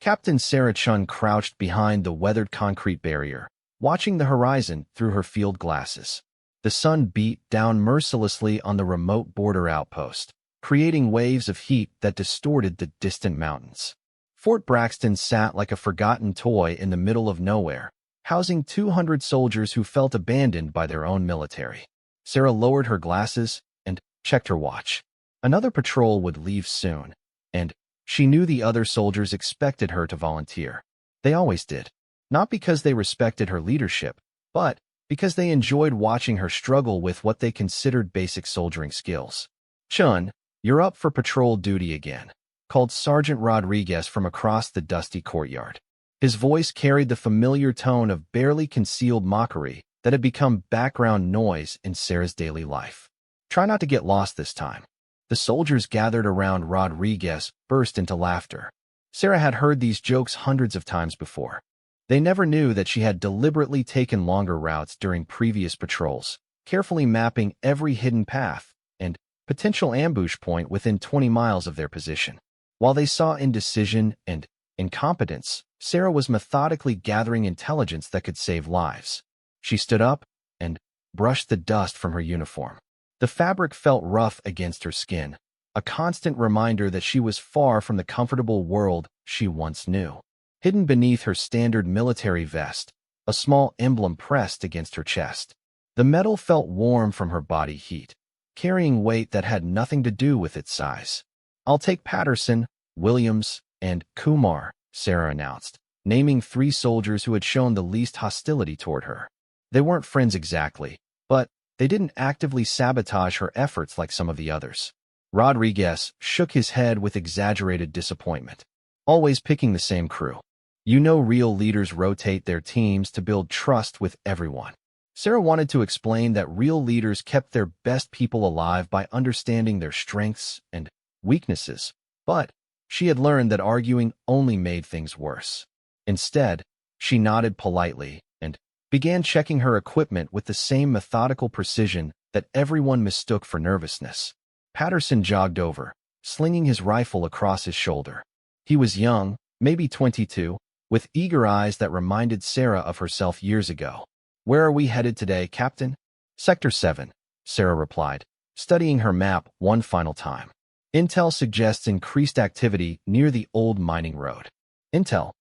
Captain Sarah Chun crouched behind the weathered concrete barrier, watching the horizon through her field glasses. The sun beat down mercilessly on the remote border outpost, creating waves of heat that distorted the distant mountains. Fort Braxton sat like a forgotten toy in the middle of nowhere, housing 200 soldiers who felt abandoned by their own military. Sarah lowered her glasses and checked her watch. Another patrol would leave soon, and she knew the other soldiers expected her to volunteer. They always did. Not because they respected her leadership, but because they enjoyed watching her struggle with what they considered basic soldiering skills. "Chun, you're up for patrol duty again," called Sergeant Rodriguez from across the dusty courtyard. His voice carried the familiar tone of barely concealed mockery that had become background noise in Sarah's daily life. "Try not to get lost this time." The soldiers gathered around Rodriguez burst into laughter. Sarah had heard these jokes hundreds of times before. They never knew that she had deliberately taken longer routes during previous patrols, carefully mapping every hidden path and potential ambush point within 20 miles of their position. While they saw indecision and incompetence, Sarah was methodically gathering intelligence that could save lives. She stood up and brushed the dust from her uniform. The fabric felt rough against her skin, a constant reminder that she was far from the comfortable world she once knew. Hidden beneath her standard military vest, a small emblem pressed against her chest. The metal felt warm from her body heat, carrying weight that had nothing to do with its size. "I'll take Patterson, Williams, and Kumar," Sarah announced, naming 3 soldiers who had shown the least hostility toward her. They weren't friends exactly, but they didn't actively sabotage her efforts like some of the others. Rodriguez shook his head with exaggerated disappointment. "Always picking the same crew. You know real leaders rotate their teams to build trust with everyone." Sarah wanted to explain that real leaders kept their best people alive by understanding their strengths and weaknesses, but she had learned that arguing only made things worse. Instead, she nodded politely and began checking her equipment with the same methodical precision that everyone mistook for nervousness. Patterson jogged over, slinging his rifle across his shoulder. He was young, maybe 22, with eager eyes that reminded Sarah of herself years ago. "Where are we headed today, Captain?" "Sector 7, Sarah replied, studying her map one final time. "Intel suggests increased activity near the old mining road." "Intel?"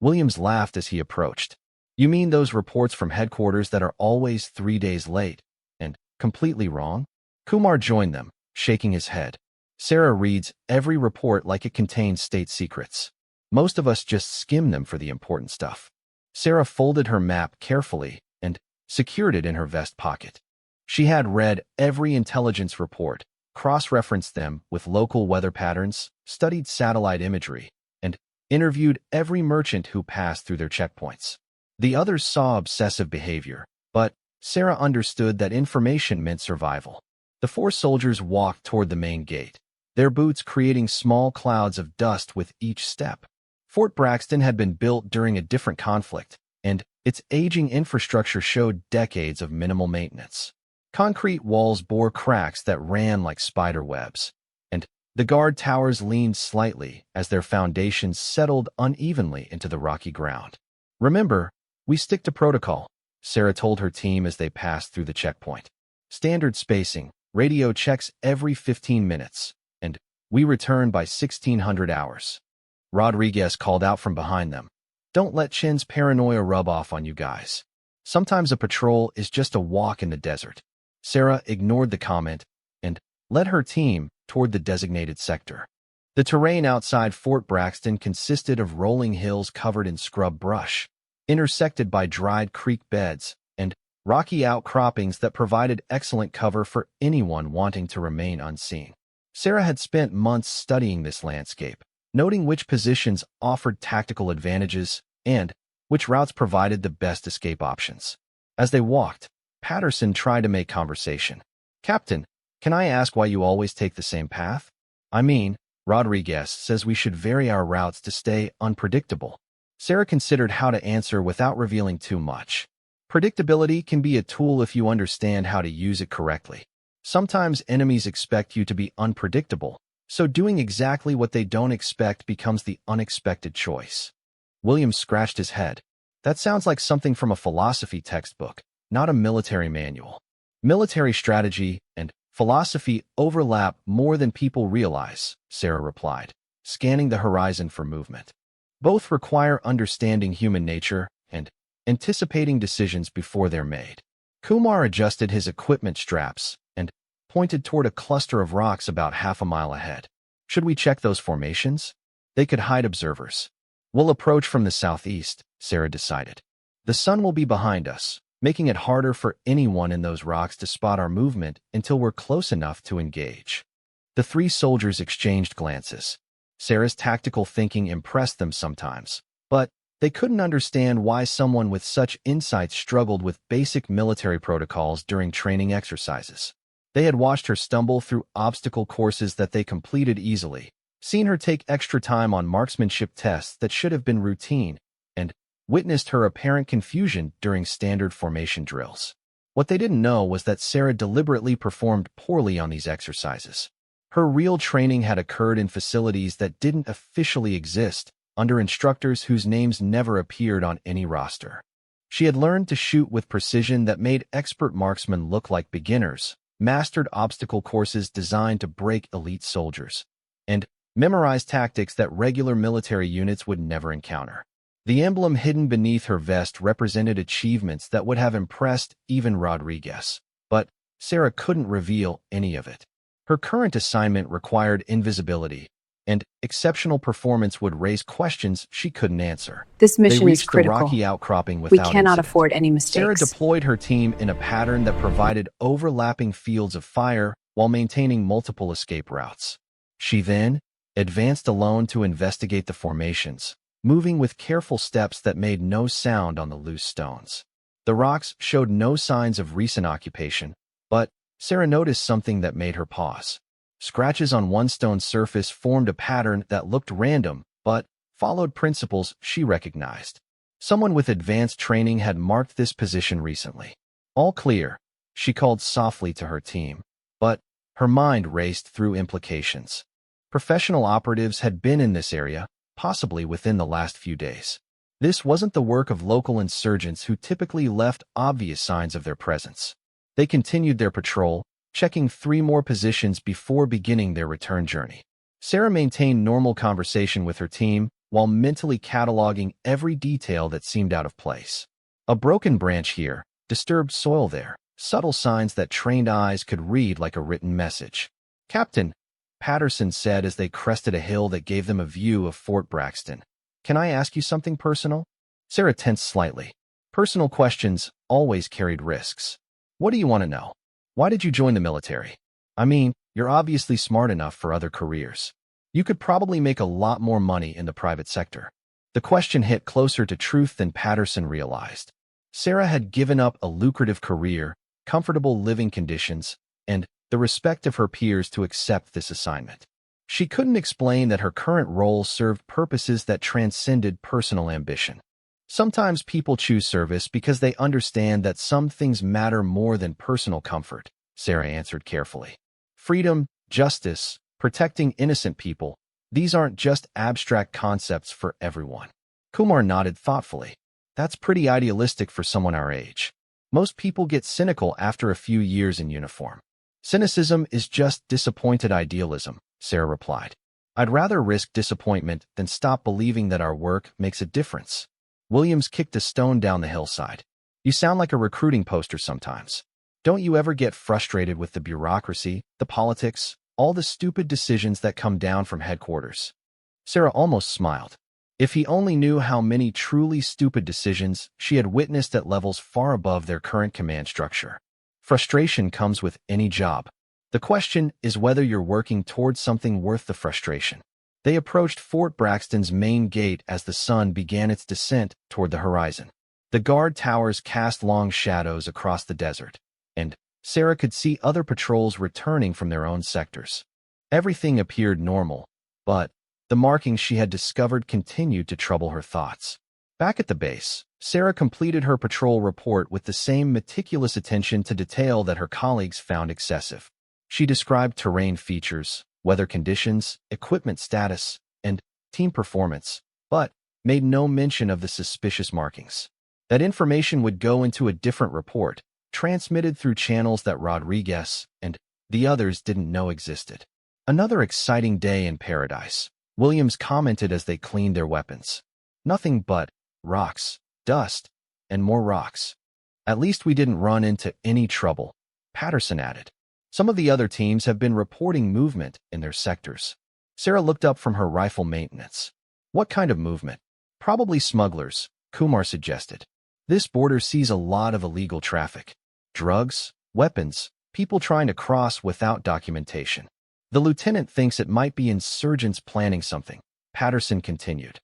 Williams laughed as he approached. "You mean those reports from headquarters that are always 3 days late and completely wrong?" Kumar joined them, shaking his head. "Sarah reads every report like it contains state secrets. Most of us just skim them for the important stuff." Sarah folded her map carefully and secured it in her vest pocket. She had read every intelligence report, cross-referenced them with local weather patterns, studied satellite imagery, and interviewed every merchant who passed through their checkpoints. The others saw obsessive behavior, but Sarah understood that information meant survival. The 4 soldiers walked toward the main gate, their boots creating small clouds of dust with each step. Fort Braxton had been built during a different conflict, and its aging infrastructure showed decades of minimal maintenance. Concrete walls bore cracks that ran like spider webs, and the guard towers leaned slightly as their foundations settled unevenly into the rocky ground. "Remember, we stick to protocol," Sarah told her team as they passed through the checkpoint. "Standard spacing, radio checks every 15 minutes, and we return by 1600 hours. Rodriguez called out from behind them. "Don't let Chin's paranoia rub off on you guys. Sometimes a patrol is just a walk in the desert." Sarah ignored the comment and led her team toward the designated sector. The terrain outside Fort Braxton consisted of rolling hills covered in scrub brush, intersected by dried creek beds and rocky outcroppings that provided excellent cover for anyone wanting to remain unseen. Sarah had spent months studying this landscape, noting which positions offered tactical advantages and which routes provided the best escape options. As they walked, Patterson tried to make conversation. "Captain, can I ask why you always take the same path?" "I mean, Rodriguez says we should vary our routes to stay unpredictable." Sarah considered how to answer without revealing too much. Predictability can be a tool if you understand how to use it correctly. Sometimes enemies expect you to be unpredictable, So doing exactly what they don't expect becomes the unexpected choice. William scratched his head. That sounds like something from a philosophy textbook, not a military manual. Military strategy and philosophy overlap more than people realize, Sarah replied, scanning the horizon for movement. Both require understanding human nature and anticipating decisions before they're made. Kumar adjusted his equipment straps and pointed toward a cluster of rocks about half a mile ahead. Should we check those formations? They could hide observers. We'll approach from the southeast, Sarah decided. The sun will be behind us, making it harder for anyone in those rocks to spot our movement until we're close enough to engage. The three soldiers exchanged glances. Sarah's tactical thinking impressed them sometimes, but they couldn't understand why someone with such insight struggled with basic military protocols during training exercises. They had watched her stumble through obstacle courses that they completed easily, seen her take extra time on marksmanship tests that should have been routine, and witnessed her apparent confusion during standard formation drills. What they didn't know was that Sarah deliberately performed poorly on these exercises. Her real training had occurred in facilities that didn't officially exist, under instructors whose names never appeared on any roster. She had learned to shoot with precision that made expert marksmen look like beginners, mastered obstacle courses designed to break elite soldiers, and memorized tactics that regular military units would never encounter. The emblem hidden beneath her vest represented achievements that would have impressed even Rodriguez, but Sarah couldn't reveal any of it. Her current assignment required invisibility, and exceptional performance would raise questions she couldn't answer. This They mission is reached the critical. rocky outcropping We without cannot incident. afford any Sarah mistakes. deployed her team in a pattern that provided overlapping fields of fire while maintaining multiple escape routes. She then advanced alone to investigate the formations, moving with careful steps that made no sound on the loose stones. The rocks showed no signs of recent occupation, but Sarah noticed something that made her pause. Scratches on one stone's surface formed a pattern that looked random, but followed principles she recognized. Someone with advanced training had marked this position recently. All clear, she called softly to her team, but her mind raced through implications. Professional operatives had been in this area, possibly within the last few days. This wasn't the work of local insurgents who typically left obvious signs of their presence. They continued their patrol, checking 3 more positions before beginning their return journey. Sarah maintained normal conversation with her team while mentally cataloging every detail that seemed out of place. A broken branch here, disturbed soil there, subtle signs that trained eyes could read like a written message. "Captain," Patterson said as they crested a hill that gave them a view of Fort Braxton, "can I ask you something personal?" Sarah tensed slightly. Personal questions always carried risks. "What do you want to know? Why did you join the military? I mean, you're obviously smart enough for other careers. You could probably make a lot more money in the private sector." The question hit closer to truth than Patterson realized. Sarah had given up a lucrative career, comfortable living conditions, and the respect of her peers to accept this assignment. She couldn't explain that her current role served purposes that transcended personal ambition. Sometimes people choose service because they understand that some things matter more than personal comfort, Sarah answered carefully. Freedom, justice, protecting innocent people, these aren't just abstract concepts for everyone. Kumar nodded thoughtfully. That's pretty idealistic for someone our age. Most people get cynical after a few years in uniform. Cynicism is just disappointed idealism, Sarah replied. I'd rather risk disappointment than stop believing that our work makes a difference. Williams kicked a stone down the hillside. You sound like a recruiting poster sometimes. Don't you ever get frustrated with the bureaucracy, the politics, all the stupid decisions that come down from headquarters? Sarah almost smiled. If he only knew how many truly stupid decisions she had witnessed at levels far above their current command structure. Frustration comes with any job. The question is whether you're working towards something worth the frustration. They approached Fort Braxton's main gate as the sun began its descent toward the horizon. The guard towers cast long shadows across the desert, and Sarah could see other patrols returning from their own sectors. Everything appeared normal, but the markings she had discovered continued to trouble her thoughts. Back at the base, Sarah completed her patrol report with the same meticulous attention to detail that her colleagues found excessive. She described terrain features, weather conditions, equipment status, and team performance, but made no mention of the suspicious markings. That information would go into a different report, transmitted through channels that Rodriguez and the others didn't know existed. Another exciting day in paradise, Williams commented as they cleaned their weapons. Nothing but rocks, dust, and more rocks. At least we didn't run into any trouble, Patterson added. Some of the other teams have been reporting movement in their sectors. Sarah looked up from her rifle maintenance. What kind of movement? Probably smugglers, Kumar suggested. This border sees a lot of illegal traffic. Drugs, weapons, people trying to cross without documentation. The lieutenant thinks it might be insurgents planning something, Patterson continued.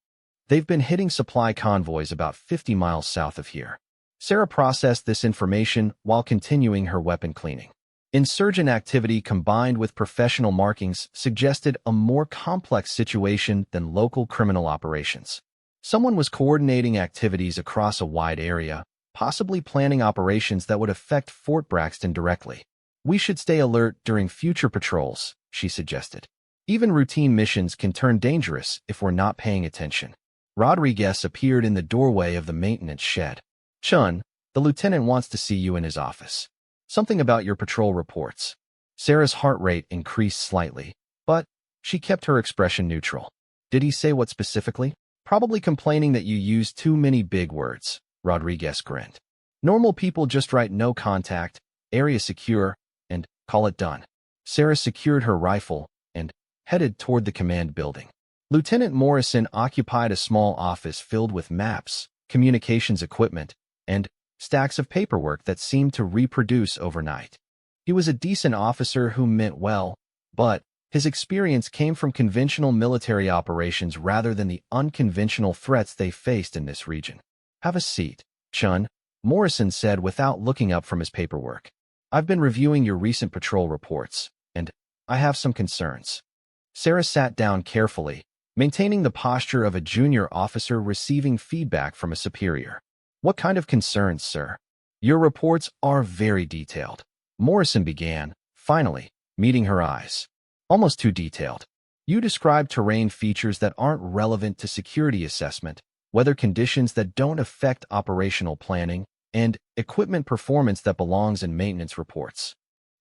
They've been hitting supply convoys about 50 miles south of here. Sarah processed this information while continuing her weapon cleaning. Insurgent activity combined with professional markings suggested a more complex situation than local criminal operations. Someone was coordinating activities across a wide area, possibly planning operations that would affect Fort Braxton directly. We should stay alert during future patrols, she suggested. Even routine missions can turn dangerous if we're not paying attention. Rodriguez appeared in the doorway of the maintenance shed. Chun, the lieutenant wants to see you in his office. Something about your patrol reports. Sarah's heart rate increased slightly, but she kept her expression neutral. Did he say what specifically? Probably complaining that you used too many big words, Rodriguez grinned. Normal people just write no contact, area secure, and call it done. Sarah secured her rifle and headed toward the command building. Lieutenant Morrison occupied a small office filled with maps, communications equipment, and stacks of paperwork that seemed to reproduce overnight. He was a decent officer who meant well, but his experience came from conventional military operations rather than the unconventional threats they faced in this region. Have a seat, Chun, Morrison said without looking up from his paperwork. I've been reviewing your recent patrol reports, and I have some concerns. Sarah sat down carefully, maintaining the posture of a junior officer receiving feedback from a superior. What kind of concerns, sir? Your reports are very detailed. Morrison began, finally, meeting her eyes. Almost too detailed. You describe terrain features that aren't relevant to security assessment, weather conditions that don't affect operational planning, and equipment performance that belongs in maintenance reports.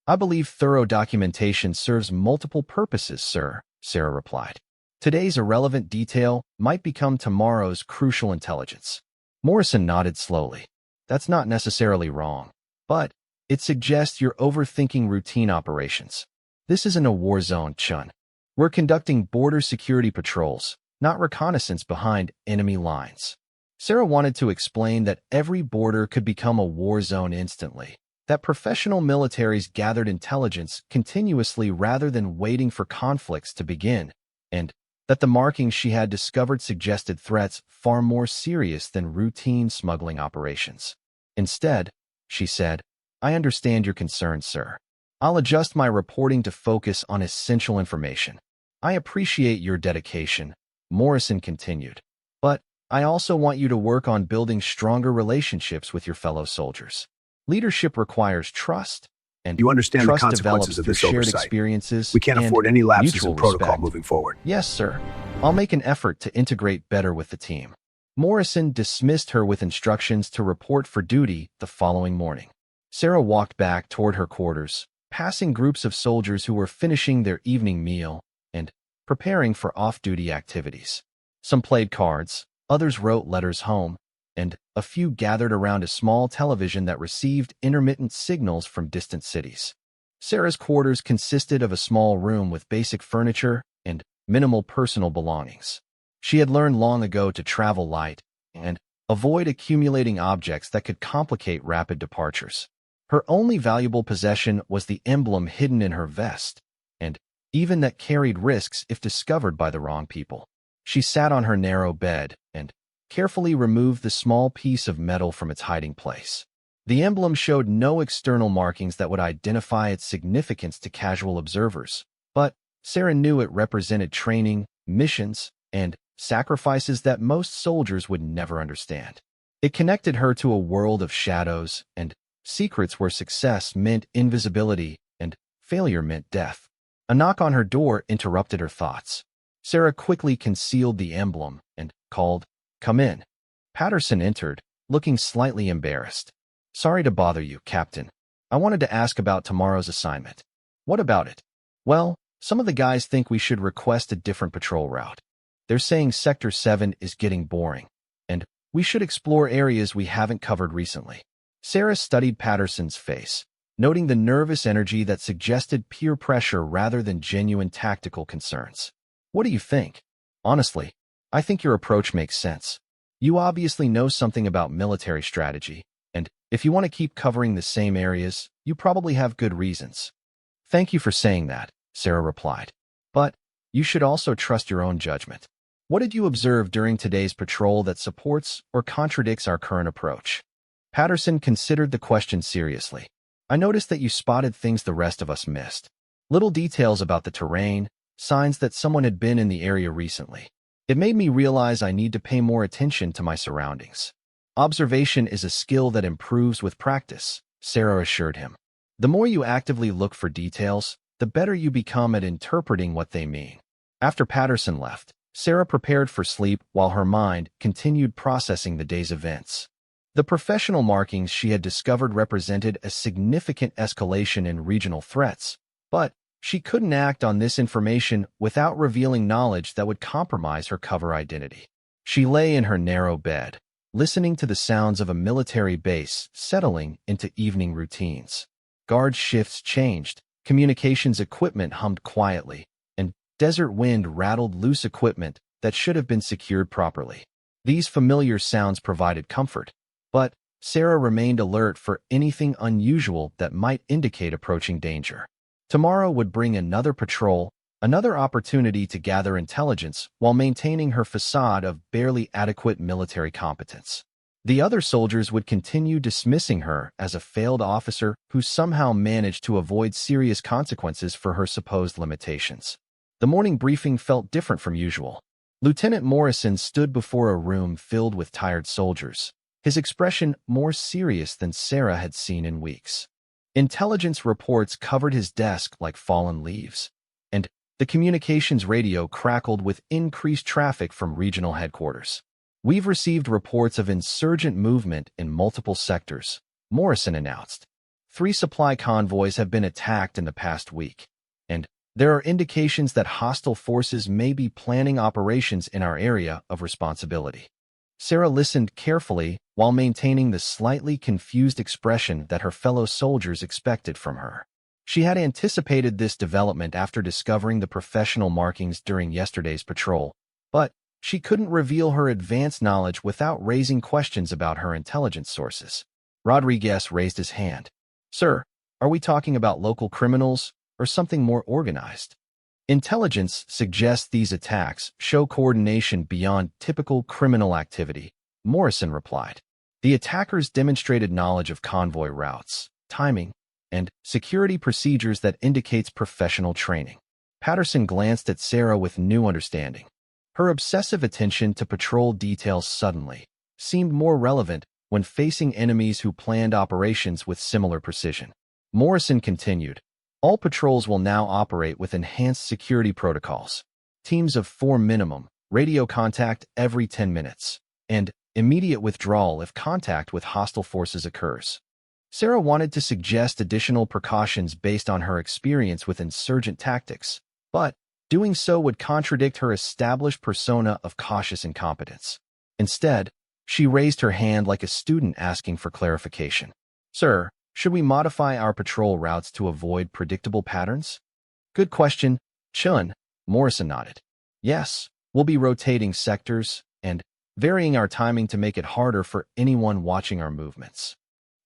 I believe thorough documentation serves multiple purposes, sir, Sarah replied. Today's irrelevant detail might become tomorrow's crucial intelligence. Morrison nodded slowly. That's not necessarily wrong, but it suggests you're overthinking routine operations. This isn't a war zone, Chun. We're conducting border security patrols, not reconnaissance behind enemy lines. Sarah wanted to explain that every border could become a war zone instantly, that professional militaries gathered intelligence continuously rather than waiting for conflicts to begin, and that the markings she had discovered suggested threats far more serious than routine smuggling operations. Instead, she said, I understand your concerns, sir. I'll adjust my reporting to focus on essential information. I appreciate your dedication, Morrison continued, but I also want you to work on building stronger relationships with your fellow soldiers. Leadership requires trust, and you understand the trust consequences develops of through this shared oversight. experiences. We can't and afford any lapses mutual in protocol respect. moving forward. Yes, sir. I'll make an effort to integrate better with the team. Morrison dismissed her with instructions to report for duty the following morning. Sarah walked back toward her quarters, passing groups of soldiers who were finishing their evening meal and preparing for off-duty activities. Some played cards, others wrote letters home, and a few gathered around a small television that received intermittent signals from distant cities. Sarah's quarters consisted of a small room with basic furniture and minimal personal belongings. She had learned long ago to travel light and avoid accumulating objects that could complicate rapid departures. Her only valuable possession was the emblem hidden in her vest, and even that carried risks if discovered by the wrong people. She sat on her narrow bed and carefully removed the small piece of metal from its hiding place. The emblem showed no external markings that would identify its significance to casual observers, but Sarah knew it represented training, missions, and sacrifices that most soldiers would never understand. It connected her to a world of shadows and secrets where success meant invisibility and failure meant death. A knock on her door interrupted her thoughts. Sarah quickly concealed the emblem and called, "Come in." Patterson entered, looking slightly embarrassed. "Sorry to bother you, Captain. I wanted to ask about tomorrow's assignment." "What about it?" "Well, some of the guys think we should request a different patrol route. They're saying Sector 7 is getting boring, and we should explore areas we haven't covered recently." Sarah studied Patterson's face, noting the nervous energy that suggested peer pressure rather than genuine tactical concerns. "What do you think?" "Honestly, I think your approach makes sense. You obviously know something about military strategy, and if you want to keep covering the same areas, you probably have good reasons." "Thank you for saying that," Sarah replied. "But you should also trust your own judgment. What did you observe during today's patrol that supports or contradicts our current approach?" Patterson considered the question seriously. "I noticed that you spotted things the rest of us missed. Little details about the terrain, signs that someone had been in the area recently. It made me realize I need to pay more attention to my surroundings." "Observation is a skill that improves with practice," Sarah assured him. "The more you actively look for details, the better you become at interpreting what they mean." After Patterson left, Sarah prepared for sleep while her mind continued processing the day's events. The professional markings she had discovered represented a significant escalation in regional threats, but she couldn't act on this information without revealing knowledge that would compromise her cover identity. She lay in her narrow bed, listening to the sounds of a military base settling into evening routines. Guard shifts changed, communications equipment hummed quietly, and desert wind rattled loose equipment that should have been secured properly. These familiar sounds provided comfort, but Sarah remained alert for anything unusual that might indicate approaching danger. Tomorrow would bring another patrol, another opportunity to gather intelligence while maintaining her facade of barely adequate military competence. The other soldiers would continue dismissing her as a failed officer who somehow managed to avoid serious consequences for her supposed limitations. The morning briefing felt different from usual. Lieutenant Morrison stood before a room filled with tired soldiers, his expression more serious than Sarah had seen in weeks. Intelligence reports covered his desk like fallen leaves, and the communications radio crackled with increased traffic from regional headquarters. "We've received reports of insurgent movement in multiple sectors," Morrison announced. 3 supply convoys have been attacked in the past week, and there are indications that hostile forces may be planning operations in our area of responsibility. Sarah listened carefully while maintaining the slightly confused expression that her fellow soldiers expected from her. She had anticipated this development after discovering the professional markings during yesterday's patrol, but she couldn't reveal her advanced knowledge without raising questions about her intelligence sources. Rodriguez raised his hand. "Sir, are we talking about local criminals or something more organized?" "Intelligence suggests these attacks show coordination beyond typical criminal activity," Morrison replied. "The attackers demonstrated knowledge of convoy routes, timing, and security procedures that indicates professional training." Patterson glanced at Sarah with new understanding. Her obsessive attention to patrol details suddenly seemed more relevant when facing enemies who planned operations with similar precision. Morrison continued, "All patrols will now operate with enhanced security protocols. Teams of 4 minimum, radio contact every 10 minutes, and immediate withdrawal if contact with hostile forces occurs." Sarah wanted to suggest additional precautions based on her experience with insurgent tactics, but doing so would contradict her established persona of cautious incompetence. Instead, she raised her hand like a student asking for clarification. "Sir, should we modify our patrol routes to avoid predictable patterns?" "Good question, Chun," Morrison nodded. "Yes, we'll be rotating sectors and varying our timing to make it harder for anyone watching our movements."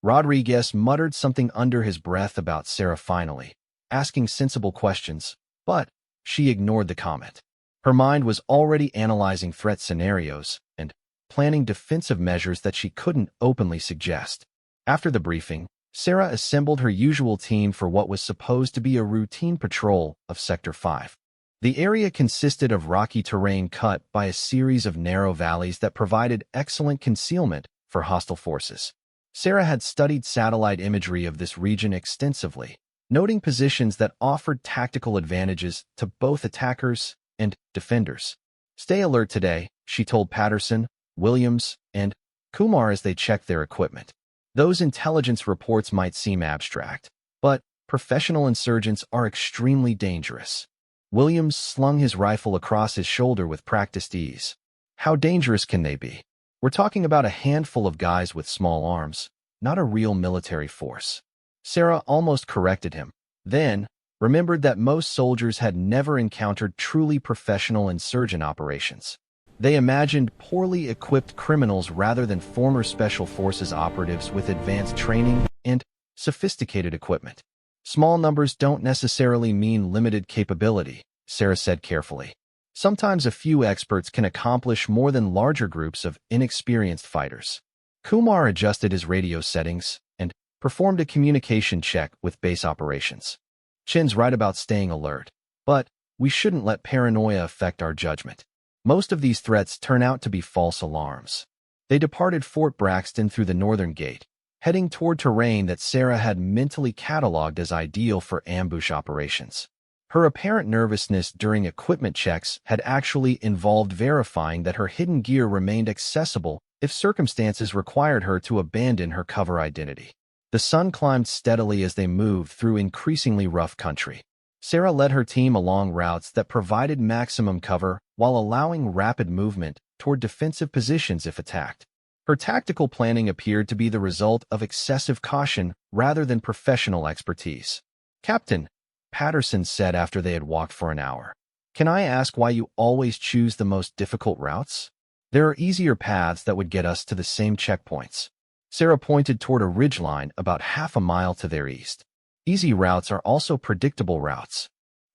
Rodriguez muttered something under his breath about Sarah finally asking sensible questions, but she ignored the comment. Her mind was already analyzing threat scenarios and planning defensive measures that she couldn't openly suggest. After the briefing, Sarah assembled her usual team for what was supposed to be a routine patrol of Sector 5. The area consisted of rocky terrain cut by a series of narrow valleys that provided excellent concealment for hostile forces. Sarah had studied satellite imagery of this region extensively, noting positions that offered tactical advantages to both attackers and defenders. Stay alert today, she told Patterson, Williams, and Kumar as they checked their equipment. Those intelligence reports might seem abstract, but professional insurgents are extremely dangerous. Williams slung his rifle across his shoulder with practiced ease. How dangerous can they be? We're talking about a handful of guys with small arms, not a real military force. Sarah almost corrected him, then remembered that most soldiers had never encountered truly professional insurgent operations. They imagined poorly equipped criminals rather than former special forces operatives with advanced training and sophisticated equipment. Small numbers don't necessarily mean limited capability, Sarah said carefully. Sometimes a few experts can accomplish more than larger groups of inexperienced fighters. Kumar adjusted his radio settings and performed a communication check with base operations. Chin's right about staying alert, but we shouldn't let paranoia affect our judgment. Most of these threats turn out to be false alarms. They departed Fort Braxton through the northern gate, heading toward terrain that Sarah had mentally cataloged as ideal for ambush operations. Her apparent nervousness during equipment checks had actually involved verifying that her hidden gear remained accessible if circumstances required her to abandon her cover identity. The sun climbed steadily as they moved through increasingly rough country. Sarah led her team along routes that provided maximum cover while allowing rapid movement toward defensive positions if attacked. Her tactical planning appeared to be the result of excessive caution rather than professional expertise. "Captain," Patterson said after they had walked for an hour, "can I ask why you always choose the most difficult routes? There are easier paths that would get us to the same checkpoints." Sarah pointed toward a ridgeline about half a mile to their east. Easy routes are also predictable routes.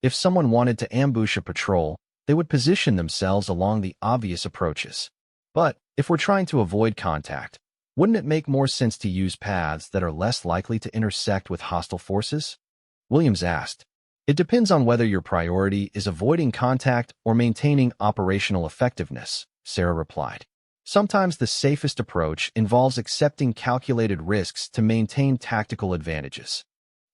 If someone wanted to ambush a patrol, they would position themselves along the obvious approaches. But if we're trying to avoid contact, wouldn't it make more sense to use paths that are less likely to intersect with hostile forces? Williams asked. "It depends on whether your priority is avoiding contact or maintaining operational effectiveness," Sarah replied. "Sometimes the safest approach involves accepting calculated risks to maintain tactical advantages."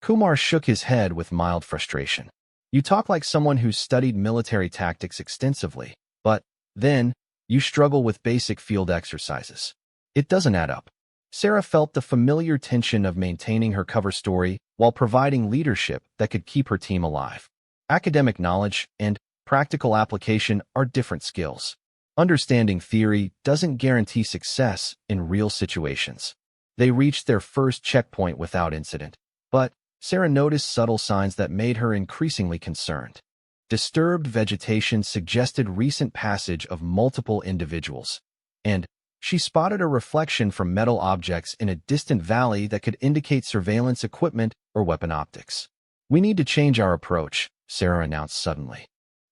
Kumar shook his head with mild frustration. "You talk like someone who's studied military tactics extensively, but then you struggle with basic field exercises. It doesn't add up." Sarah felt the familiar tension of maintaining her cover story while providing leadership that could keep her team alive. Academic knowledge and practical application are different skills. Understanding theory doesn't guarantee success in real situations. They reached their first checkpoint without incident, but Sarah noticed subtle signs that made her increasingly concerned. Disturbed vegetation suggested recent passage of multiple individuals, and she spotted a reflection from metal objects in a distant valley that could indicate surveillance equipment or weapon optics. "We need to change our approach," Sarah announced suddenly.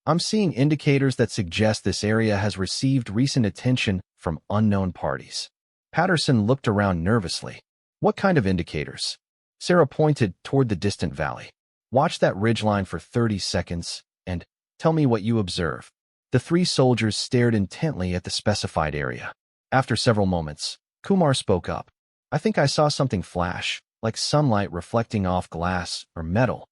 "I'm seeing indicators that suggest this area has received recent attention from unknown parties." Patterson looked around nervously. "What kind of indicators?" Sarah pointed toward the distant valley. "Watch that ridgeline for 30 seconds and tell me what you observe." The three soldiers stared intently at the specified area. After several moments, Kumar spoke up. "I think I saw something flash, like sunlight reflecting off glass or metal."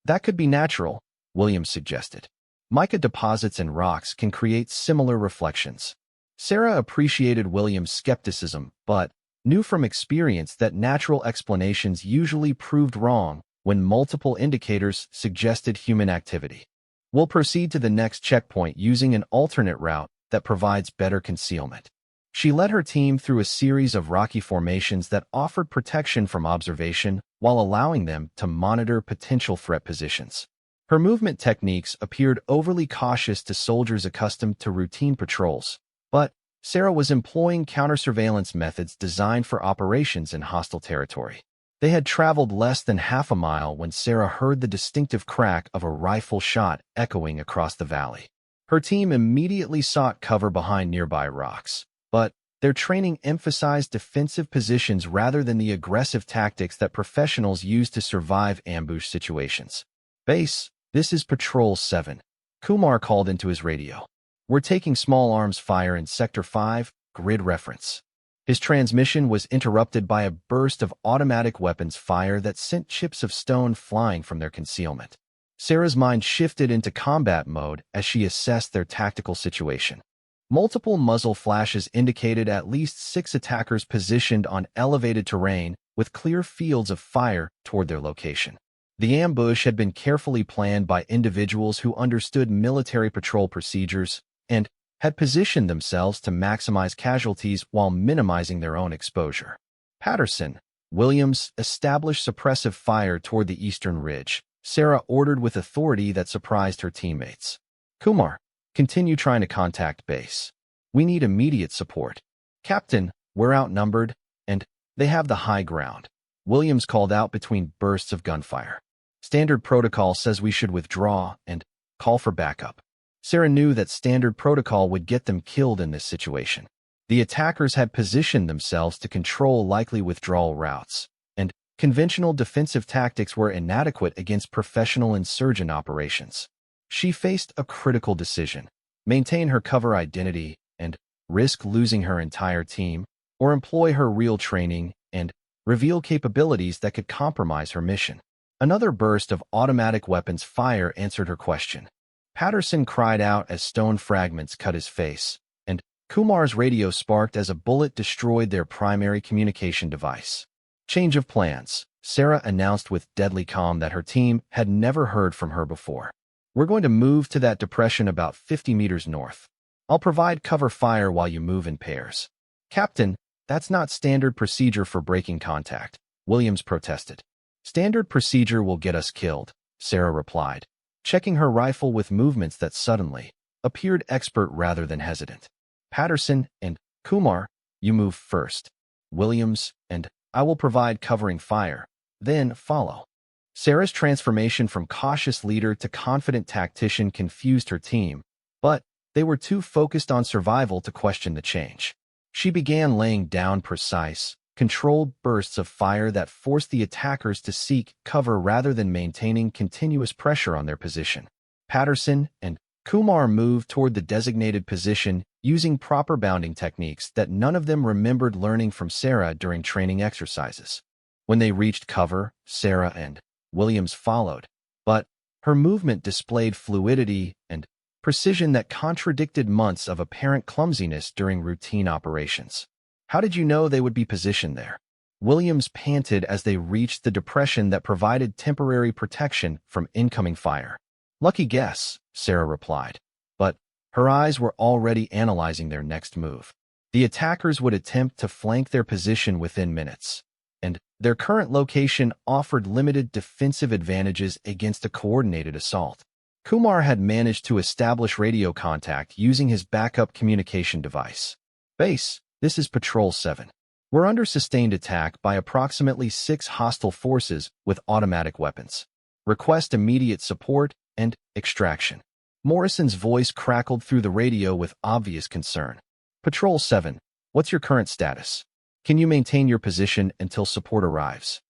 "That could be natural," Williams suggested. "Mica deposits and rocks can create similar reflections." Sarah appreciated Williams' skepticism, but knew from experience that natural explanations usually proved wrong when multiple indicators suggested human activity. "We'll proceed to the next checkpoint using an alternate route that provides better concealment." She led her team through a series of rocky formations that offered protection from observation while allowing them to monitor potential threat positions. Her movement techniques appeared overly cautious to soldiers accustomed to routine patrols, but Sarah was employing counter-surveillance methods designed for operations in hostile territory. They had traveled less than half a mile when Sarah heard the distinctive crack of a rifle shot echoing across the valley. Her team immediately sought cover behind nearby rocks, but their training emphasized defensive positions rather than the aggressive tactics that professionals use to survive ambush situations. "Base, this is Patrol 7. Kumar called into his radio. "We're taking small arms fire in Sector 5, grid reference." His transmission was interrupted by a burst of automatic weapons fire that sent chips of stone flying from their concealment. Sarah's mind shifted into combat mode as she assessed their tactical situation. Multiple muzzle flashes indicated at least 6 attackers positioned on elevated terrain with clear fields of fire toward their location. The ambush had been carefully planned by individuals who understood military patrol procedures and had positioned themselves to maximize casualties while minimizing their own exposure. Patterson, Williams established suppressive fire toward the eastern ridge. Sarah ordered with authority that surprised her teammates. Kumar, continue trying to contact base. We need immediate support. Captain, we're outnumbered, and they have the high ground. Williams called out between bursts of gunfire. Standard protocol says we should withdraw and call for backup. Sarah knew that standard protocol would get them killed in this situation. The attackers had positioned themselves to control likely withdrawal routes, and conventional defensive tactics were inadequate against professional insurgent operations. She faced a critical decision: maintain her cover identity and risk losing her entire team, or employ her real training and reveal capabilities that could compromise her mission. Another burst of automatic weapons fire answered her question. Patterson cried out as stone fragments cut his face, and Kumar's radio sparked as a bullet destroyed their primary communication device. Change of plans. Sarah announced with deadly calm that her team had never heard from her before. We're going to move to that depression about 50 meters north. I'll provide cover fire while you move in pairs. Captain, that's not standard procedure for breaking contact, Williams protested. Standard procedure will get us killed, Sarah replied, checking her rifle with movements that suddenly appeared expert rather than hesitant. Patterson and Kumar, you move first. Williams and I will provide covering fire, then follow. Sarah's transformation from cautious leader to confident tactician confused her team, but they were too focused on survival to question the change. She began laying down precise, controlled bursts of fire that forced the attackers to seek cover rather than maintaining continuous pressure on their position. Patterson and Kumar moved toward the designated position using proper bounding techniques that none of them remembered learning from Sarah during training exercises. When they reached cover, Sarah and Williams followed, but her movement displayed fluidity and precision that contradicted months of apparent clumsiness during routine operations. How did you know they would be positioned there? Williams panted as they reached the depression that provided temporary protection from incoming fire. Lucky guess, Sarah replied, but her eyes were already analyzing their next move. The attackers would attempt to flank their position within minutes, and their current location offered limited defensive advantages against a coordinated assault. Kumar had managed to establish radio contact using his backup communication device. Base, this is Patrol 7. We're under sustained attack by approximately 6 hostile forces with automatic weapons. Request immediate support and extraction. Morrison's voice crackled through the radio with obvious concern. Patrol 7, what's your current status? Can you maintain your position until support arrives?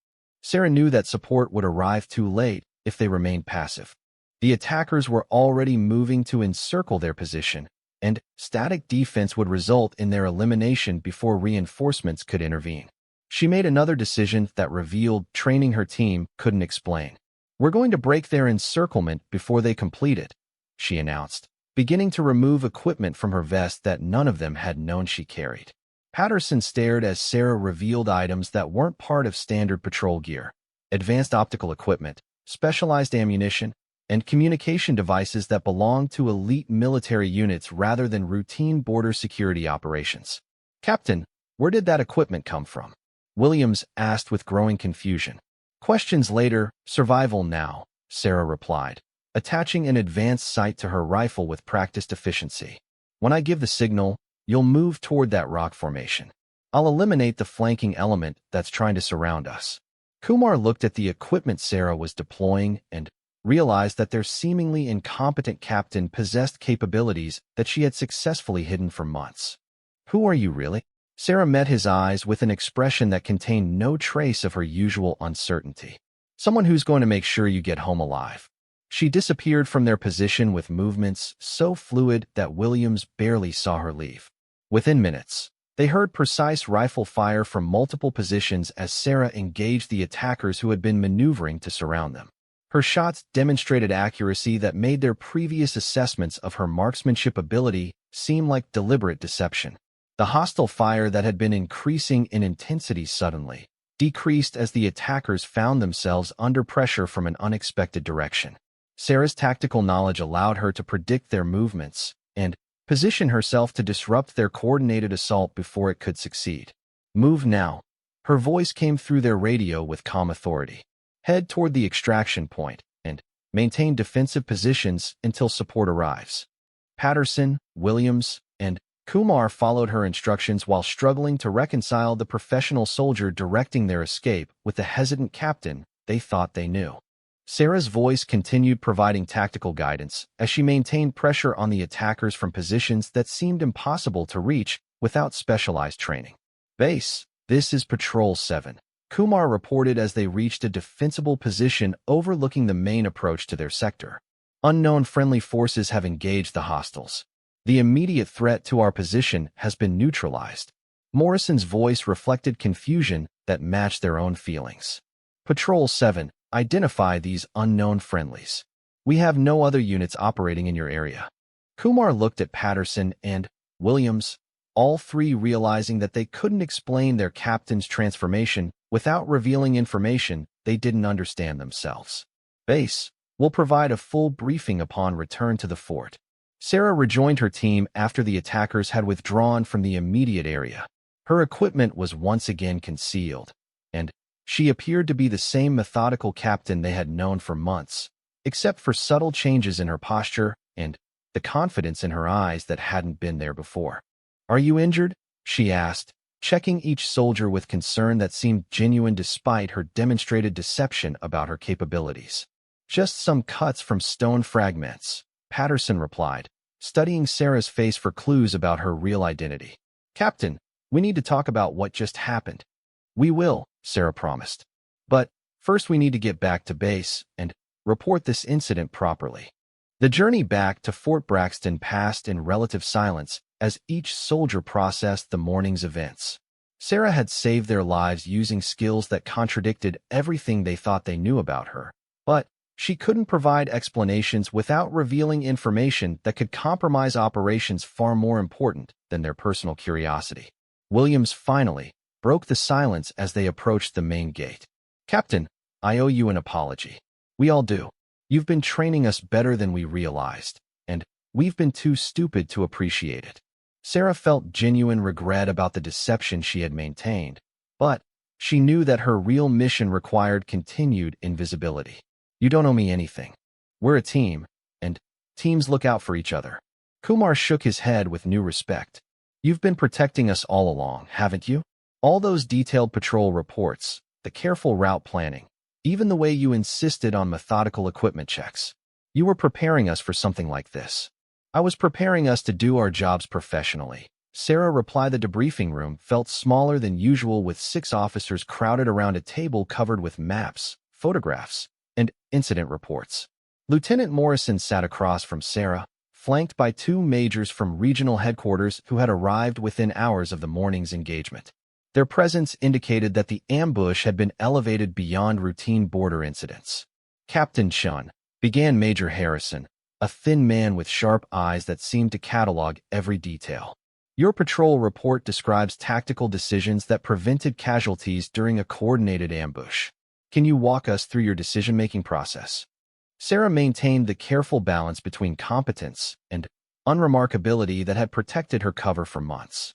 Sarah knew that support would arrive too late if they remained passive. The attackers were already moving to encircle their position, and static defense would result in their elimination before reinforcements could intervene. She made another decision that revealed training her team couldn't explain. We're going to break their encirclement before they complete it, she announced, beginning to remove equipment from her vest that none of them had known she carried. Patterson stared as Sarah revealed items that weren't part of standard patrol gear: advanced optical equipment, specialized ammunition, and communication devices that belonged to elite military units rather than routine border security operations. Captain, where did that equipment come from? Williams asked with growing confusion. Questions later, survival now, Sarah replied, attaching an advanced sight to her rifle with practiced efficiency. When I give the signal, you'll move toward that rock formation. I'll eliminate the flanking element that's trying to surround us. Kumar looked at the equipment Sarah was deploying and realized that their seemingly incompetent captain possessed capabilities that she had successfully hidden for months. Who are you really? Sarah met his eyes with an expression that contained no trace of her usual uncertainty. Someone who's going to make sure you get home alive. She disappeared from their position with movements so fluid that Williams barely saw her leave. Within minutes, They heard precise rifle fire from multiple positions as Sarah engaged the attackers who had been maneuvering to surround them. Her shots demonstrated accuracy that made their previous assessments of her marksmanship ability seem like deliberate deception. The hostile fire that had been increasing in intensity suddenly decreased as the attackers found themselves under pressure from an unexpected direction. Sarah's tactical knowledge allowed her to predict their movements and position herself to disrupt their coordinated assault before it could succeed. Move now. Her voice came through their radio with calm authority. Head toward the extraction point and maintain defensive positions until support arrives. Patterson, Williams, and Kumar followed her instructions while struggling to reconcile the professional soldier directing their escape with the hesitant captain they thought they knew. Sarah's voice continued providing tactical guidance as she maintained pressure on the attackers from positions that seemed impossible to reach without specialized training. Base, this is Patrol 7. Kumar reported as they reached a defensible position overlooking the main approach to their sector. Unknown friendly forces have engaged the hostiles. The immediate threat to our position has been neutralized. Morrison's voice reflected confusion that matched their own feelings. Patrol 7, identify these unknown friendlies. We have no other units operating in your area. Kumar looked at Patterson and Williams, all three realizing that they couldn't explain their captain's transformation without revealing information they didn't understand themselves. Base, will provide a full briefing upon return to the fort. Sarah rejoined her team after the attackers had withdrawn from the immediate area. Her equipment was once again concealed, and she appeared to be the same methodical captain they had known for months, except for subtle changes in her posture and the confidence in her eyes that hadn't been there before. Are you injured? She asked, checking each soldier with concern that seemed genuine despite her demonstrated deception about her capabilities. Just some cuts from stone fragments, Patterson replied, studying Sarah's face for clues about her real identity. Captain, we need to talk about what just happened. We will, Sarah promised. But first we need to get back to base and report this incident properly. The journey back to Fort Braxton passed in relative silence as each soldier processed the morning's events. Sarah had saved their lives using skills that contradicted everything they thought they knew about her, but she couldn't provide explanations without revealing information that could compromise operations far more important than their personal curiosity. Williams finally broke the silence as they approached the main gate. Captain, I owe you an apology. We all do. You've been training us better than we realized, and we've been too stupid to appreciate it. Sarah felt genuine regret about the deception she had maintained, but she knew that her real mission required continued invisibility. You don't owe me anything. We're a team, and teams look out for each other. Kumar shook his head with new respect. You've been protecting us all along, haven't you? All those detailed patrol reports, the careful route planning, even the way you insisted on methodical equipment checks. You were preparing us for something like this. I was preparing us to do our jobs professionally. Sarah replied. The debriefing room felt smaller than usual with 6 officers crowded around a table covered with maps, photographs, and incident reports. Lieutenant Morrison sat across from Sarah, flanked by 2 majors from regional headquarters who had arrived within hours of the morning's engagement. Their presence indicated that the ambush had been elevated beyond routine border incidents. Captain Chun, began Major Harrison, a thin man with sharp eyes that seemed to catalog every detail. Your patrol report describes tactical decisions that prevented casualties during a coordinated ambush. Can you walk us through your decision-making process? Sarah maintained the careful balance between competence and unremarkability that had protected her cover for months.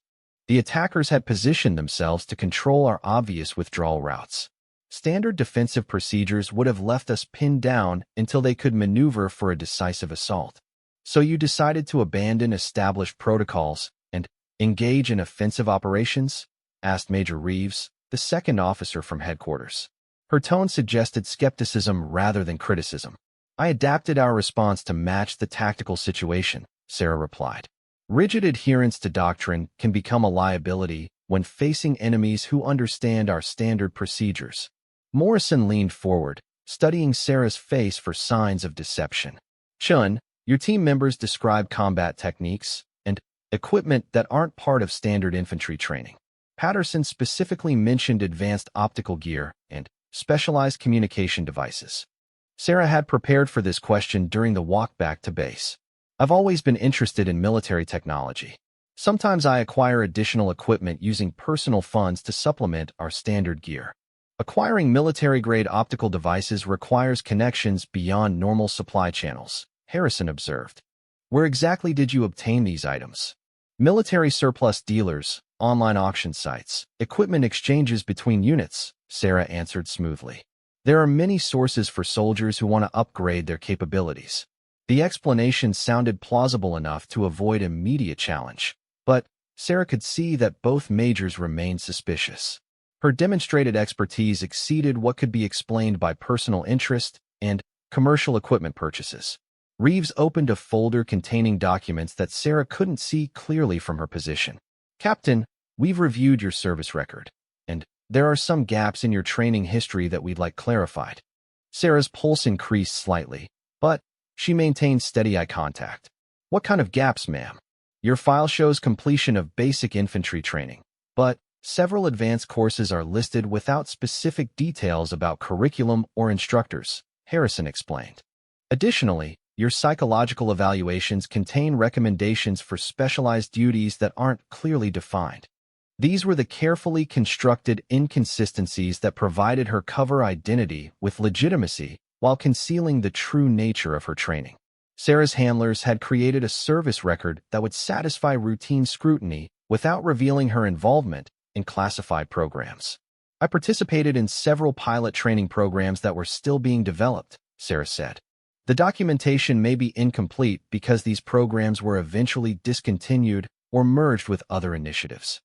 The attackers had positioned themselves to control our obvious withdrawal routes. Standard defensive procedures would have left us pinned down until they could maneuver for a decisive assault. So you decided to abandon established protocols and engage in offensive operations? Asked Major Reeves, the second officer from headquarters. Her tone suggested skepticism rather than criticism. I adapted our response to match the tactical situation, Sarah replied. Rigid adherence to doctrine can become a liability when facing enemies who understand our standard procedures. Morrison leaned forward, studying Sarah's face for signs of deception. Chun, your team members describe combat techniques and equipment that aren't part of standard infantry training. Patterson specifically mentioned advanced optical gear and specialized communication devices. Sarah had prepared for this question during the walk back to base. I've always been interested in military technology. Sometimes I acquire additional equipment using personal funds to supplement our standard gear. Acquiring military-grade optical devices requires connections beyond normal supply channels, Harrison observed. Where exactly did you obtain these items? Military surplus dealers, online auction sites, equipment exchanges between units, Sarah answered smoothly. There are many sources for soldiers who want to upgrade their capabilities. The explanation sounded plausible enough to avoid immediate challenge, but Sarah could see that both majors remained suspicious. Her demonstrated expertise exceeded what could be explained by personal interest and commercial equipment purchases. Reeves opened a folder containing documents that Sarah couldn't see clearly from her position. Captain, we've reviewed your service record, and there are some gaps in your training history that we'd like clarified. Sarah's pulse increased slightly, but she maintained steady eye contact. What kind of gaps, ma'am? Your file shows completion of basic infantry training, but several advanced courses are listed without specific details about curriculum or instructors, Harrison explained. Additionally, your psychological evaluations contain recommendations for specialized duties that aren't clearly defined. These were the carefully constructed inconsistencies that provided her cover identity with legitimacy while concealing the true nature of her training. Sarah's handlers had created a service record that would satisfy routine scrutiny without revealing her involvement in classified programs. I participated in several pilot training programs that were still being developed, Sarah said. The documentation may be incomplete because these programs were eventually discontinued or merged with other initiatives.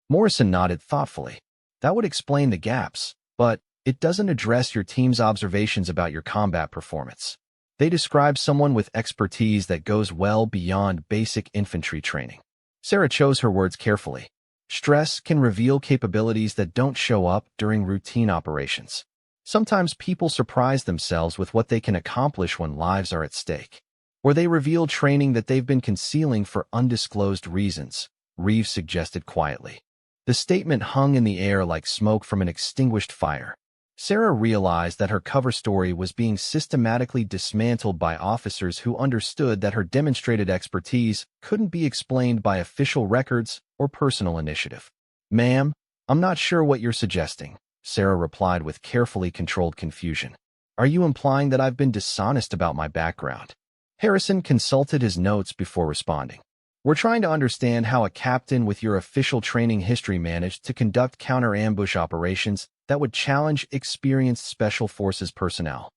Morrison nodded thoughtfully. That would explain the gaps, but it doesn't address your team's observations about your combat performance. They describe someone with expertise that goes well beyond basic infantry training. Sarah chose her words carefully. Stress can reveal capabilities that don't show up during routine operations. Sometimes people surprise themselves with what they can accomplish when lives are at stake. Or they reveal training that they've been concealing for undisclosed reasons, Reeves suggested quietly. The statement hung in the air like smoke from an extinguished fire. Sarah realized that her cover story was being systematically dismantled by officers who understood that her demonstrated expertise couldn't be explained by official records or personal initiative. Ma'am, I'm not sure what you're suggesting, Sarah replied with carefully controlled confusion. Are you implying that I've been dishonest about my background? Harrison consulted his notes before responding. We're trying to understand how a captain with your official training history managed to conduct counter-ambush operations that would challenge experienced Special Forces personnel.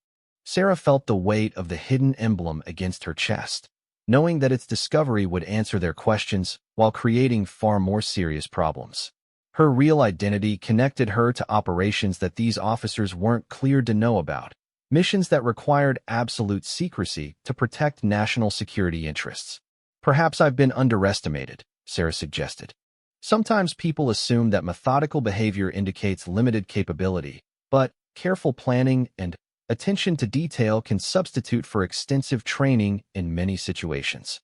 Sarah felt the weight of the hidden emblem against her chest, knowing that its discovery would answer their questions while creating far more serious problems. Her real identity connected her to operations that these officers weren't cleared to know about, missions that required absolute secrecy to protect national security interests. Perhaps I've been underestimated, Sarah suggested. Sometimes people assume that methodical behavior indicates limited capability, but careful planning and attention to detail can substitute for extensive training in many situations.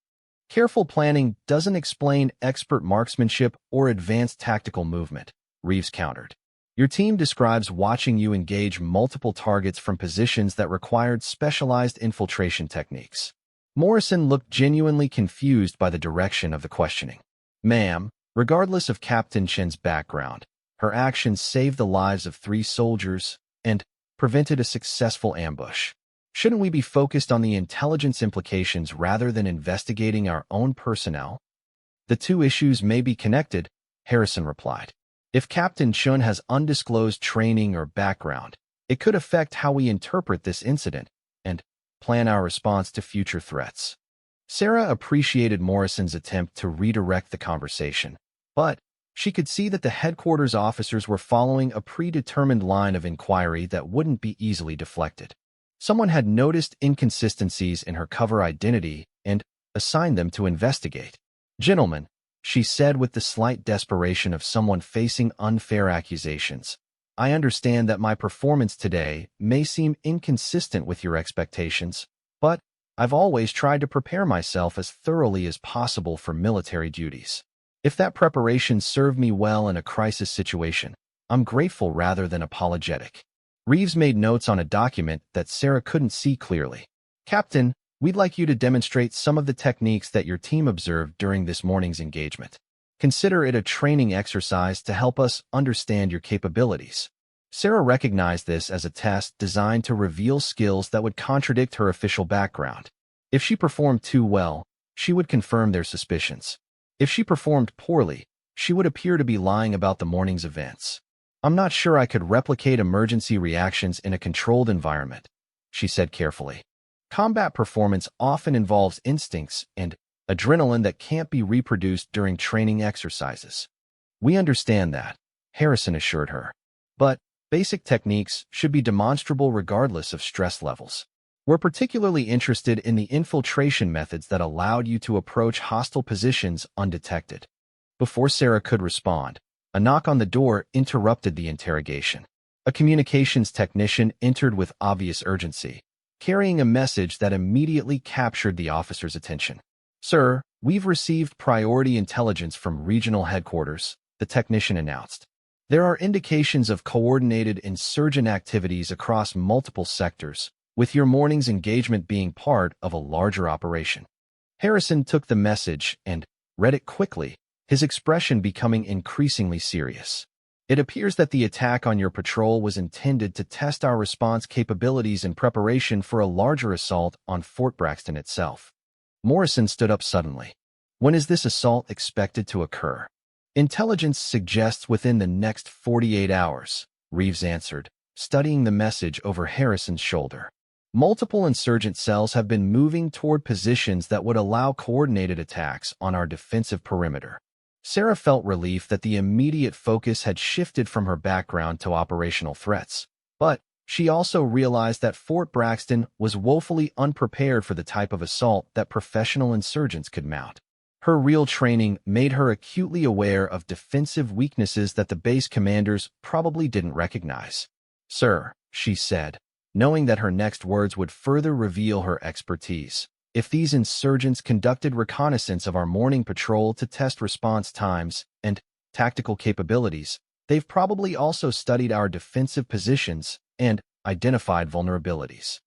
Careful planning doesn't explain expert marksmanship or advanced tactical movement, Reeves countered. Your team describes watching you engage multiple targets from positions that required specialized infiltration techniques. Morrison looked genuinely confused by the direction of the questioning. Ma'am, regardless of Captain Chen's background, her actions saved the lives of 3 soldiers and prevented a successful ambush. Shouldn't we be focused on the intelligence implications rather than investigating our own personnel? The two issues may be connected, Harrison replied. If Captain Chen has undisclosed training or background, it could affect how we interpret this incident and plan our response to future threats. Sarah appreciated Morrison's attempt to redirect the conversation, but she could see that the headquarters officers were following a predetermined line of inquiry that wouldn't be easily deflected. Someone had noticed inconsistencies in her cover identity and assigned them to investigate. Gentlemen, she said with the slight desperation of someone facing unfair accusations, I understand that my performance today may seem inconsistent with your expectations, but I've always tried to prepare myself as thoroughly as possible for military duties. If that preparation served me well in a crisis situation, I'm grateful rather than apologetic. Reeves made notes on a document that Sarah couldn't see clearly. Captain, we'd like you to demonstrate some of the techniques that your team observed during this morning's engagement. Consider it a training exercise to help us understand your capabilities. Sarah recognized this as a test designed to reveal skills that would contradict her official background. If she performed too well, she would confirm their suspicions. If she performed poorly, she would appear to be lying about the morning's events. I'm not sure I could replicate emergency reactions in a controlled environment, she said carefully. Combat performance often involves instincts and adrenaline that can't be reproduced during training exercises. We understand that, Harrison assured her. But basic techniques should be demonstrable regardless of stress levels. We're particularly interested in the infiltration methods that allowed you to approach hostile positions undetected. Before Sarah could respond, a knock on the door interrupted the interrogation. A communications technician entered with obvious urgency, carrying a message that immediately captured the officer's attention. Sir, we've received priority intelligence from regional headquarters, the technician announced. There are indications of coordinated insurgent activities across multiple sectors, with your morning's engagement being part of a larger operation. Harrison took the message and read it quickly, his expression becoming increasingly serious. It appears that the attack on your patrol was intended to test our response capabilities in preparation for a larger assault on Fort Braxton itself. Morrison stood up suddenly. When is this assault expected to occur? Intelligence suggests within the next 48 hours, Reeves answered, studying the message over Harrison's shoulder. Multiple insurgent cells have been moving toward positions that would allow coordinated attacks on our defensive perimeter. Sarah felt relief that the immediate focus had shifted from her background to operational threats. But she also realized that Fort Braxton was woefully unprepared for the type of assault that professional insurgents could mount. Her real training made her acutely aware of defensive weaknesses that the base commanders probably didn't recognize. Sir, she said, knowing that her next words would further reveal her expertise. If these insurgents conducted reconnaissance of our morning patrol to test response times and tactical capabilities, they've probably also studied our defensive positions and identified vulnerabilities.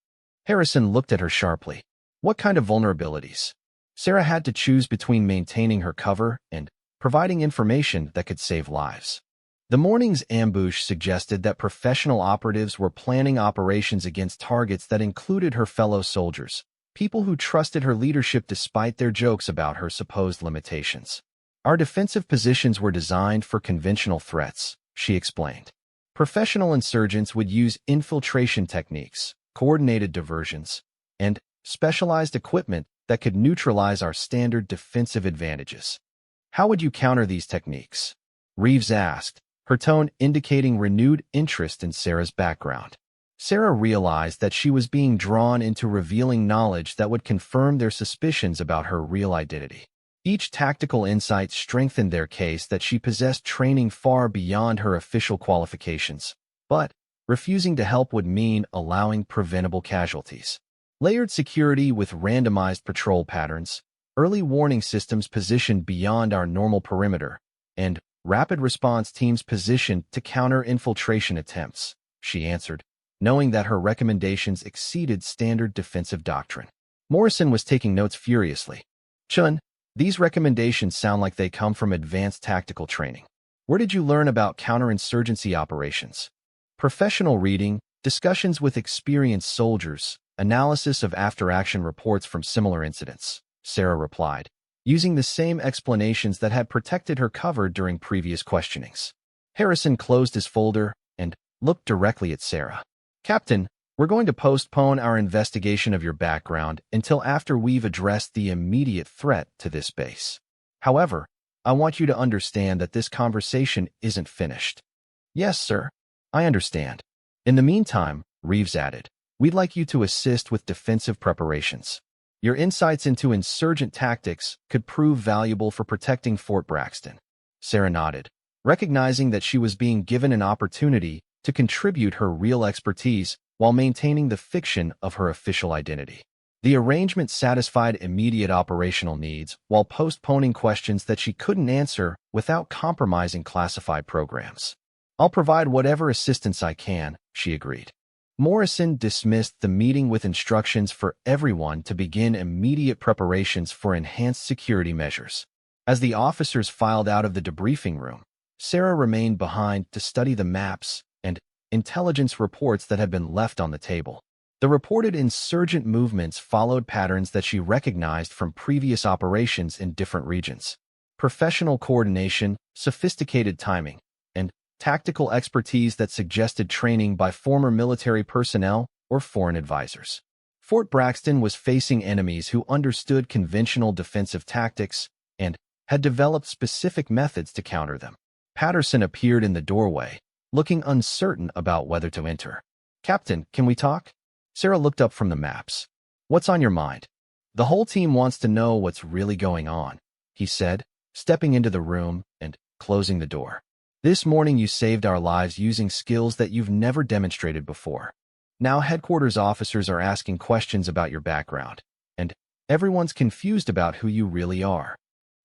Harrison looked at her sharply. What kind of vulnerabilities? Sarah had to choose between maintaining her cover and providing information that could save lives. The morning's ambush suggested that professional operatives were planning operations against targets that included her fellow soldiers, people who trusted her leadership despite their jokes about her supposed limitations. Our defensive positions were designed for conventional threats, she explained. Professional insurgents would use infiltration techniques, coordinated diversions, and specialized equipment that could neutralize our standard defensive advantages. How would you counter these techniques? Reeves asked, her tone indicating renewed interest in Sarah's background. Sarah realized that she was being drawn into revealing knowledge that would confirm their suspicions about her real identity. Each tactical insight strengthened their case that she possessed training far beyond her official qualifications, but refusing to help would mean allowing preventable casualties. Layered security with randomized patrol patterns, early warning systems positioned beyond our normal perimeter, and rapid response teams positioned to counter infiltration attempts, she answered, knowing that her recommendations exceeded standard defensive doctrine. Morrison was taking notes furiously. Chun, these recommendations sound like they come from advanced tactical training. Where did you learn about counterinsurgency operations? Professional reading, discussions with experienced soldiers, analysis of after-action reports from similar incidents, Sarah replied, using the same explanations that had protected her cover during previous questionings. Harrison closed his folder and looked directly at Sarah. Captain, we're going to postpone our investigation of your background until after we've addressed the immediate threat to this base. However, I want you to understand that this conversation isn't finished. Yes, sir. I understand. In the meantime, Reeves added, we'd like you to assist with defensive preparations. Your insights into insurgent tactics could prove valuable for protecting Fort Braxton. Sarah nodded, recognizing that she was being given an opportunity to contribute her real expertise while maintaining the fiction of her official identity. The arrangement satisfied immediate operational needs while postponing questions that she couldn't answer without compromising classified programs. I'll provide whatever assistance I can, she agreed. Morrison dismissed the meeting with instructions for everyone to begin immediate preparations for enhanced security measures. As the officers filed out of the debriefing room, Sarah remained behind to study the maps and intelligence reports that had been left on the table. The reported insurgent movements followed patterns that she recognized from previous operations in different regions. Professional coordination, sophisticated timing, and tactical expertise that suggested training by former military personnel or foreign advisors. Fort Braxton was facing enemies who understood conventional defensive tactics and had developed specific methods to counter them. Patterson appeared in the doorway, looking uncertain about whether to enter. "Captain, can we talk?" Sarah looked up from the maps. "What's on your mind?" "The whole team wants to know what's really going on," he said, stepping into the room and closing the door. "This morning you saved our lives using skills that you've never demonstrated before. Now headquarters officers are asking questions about your background, and everyone's confused about who you really are."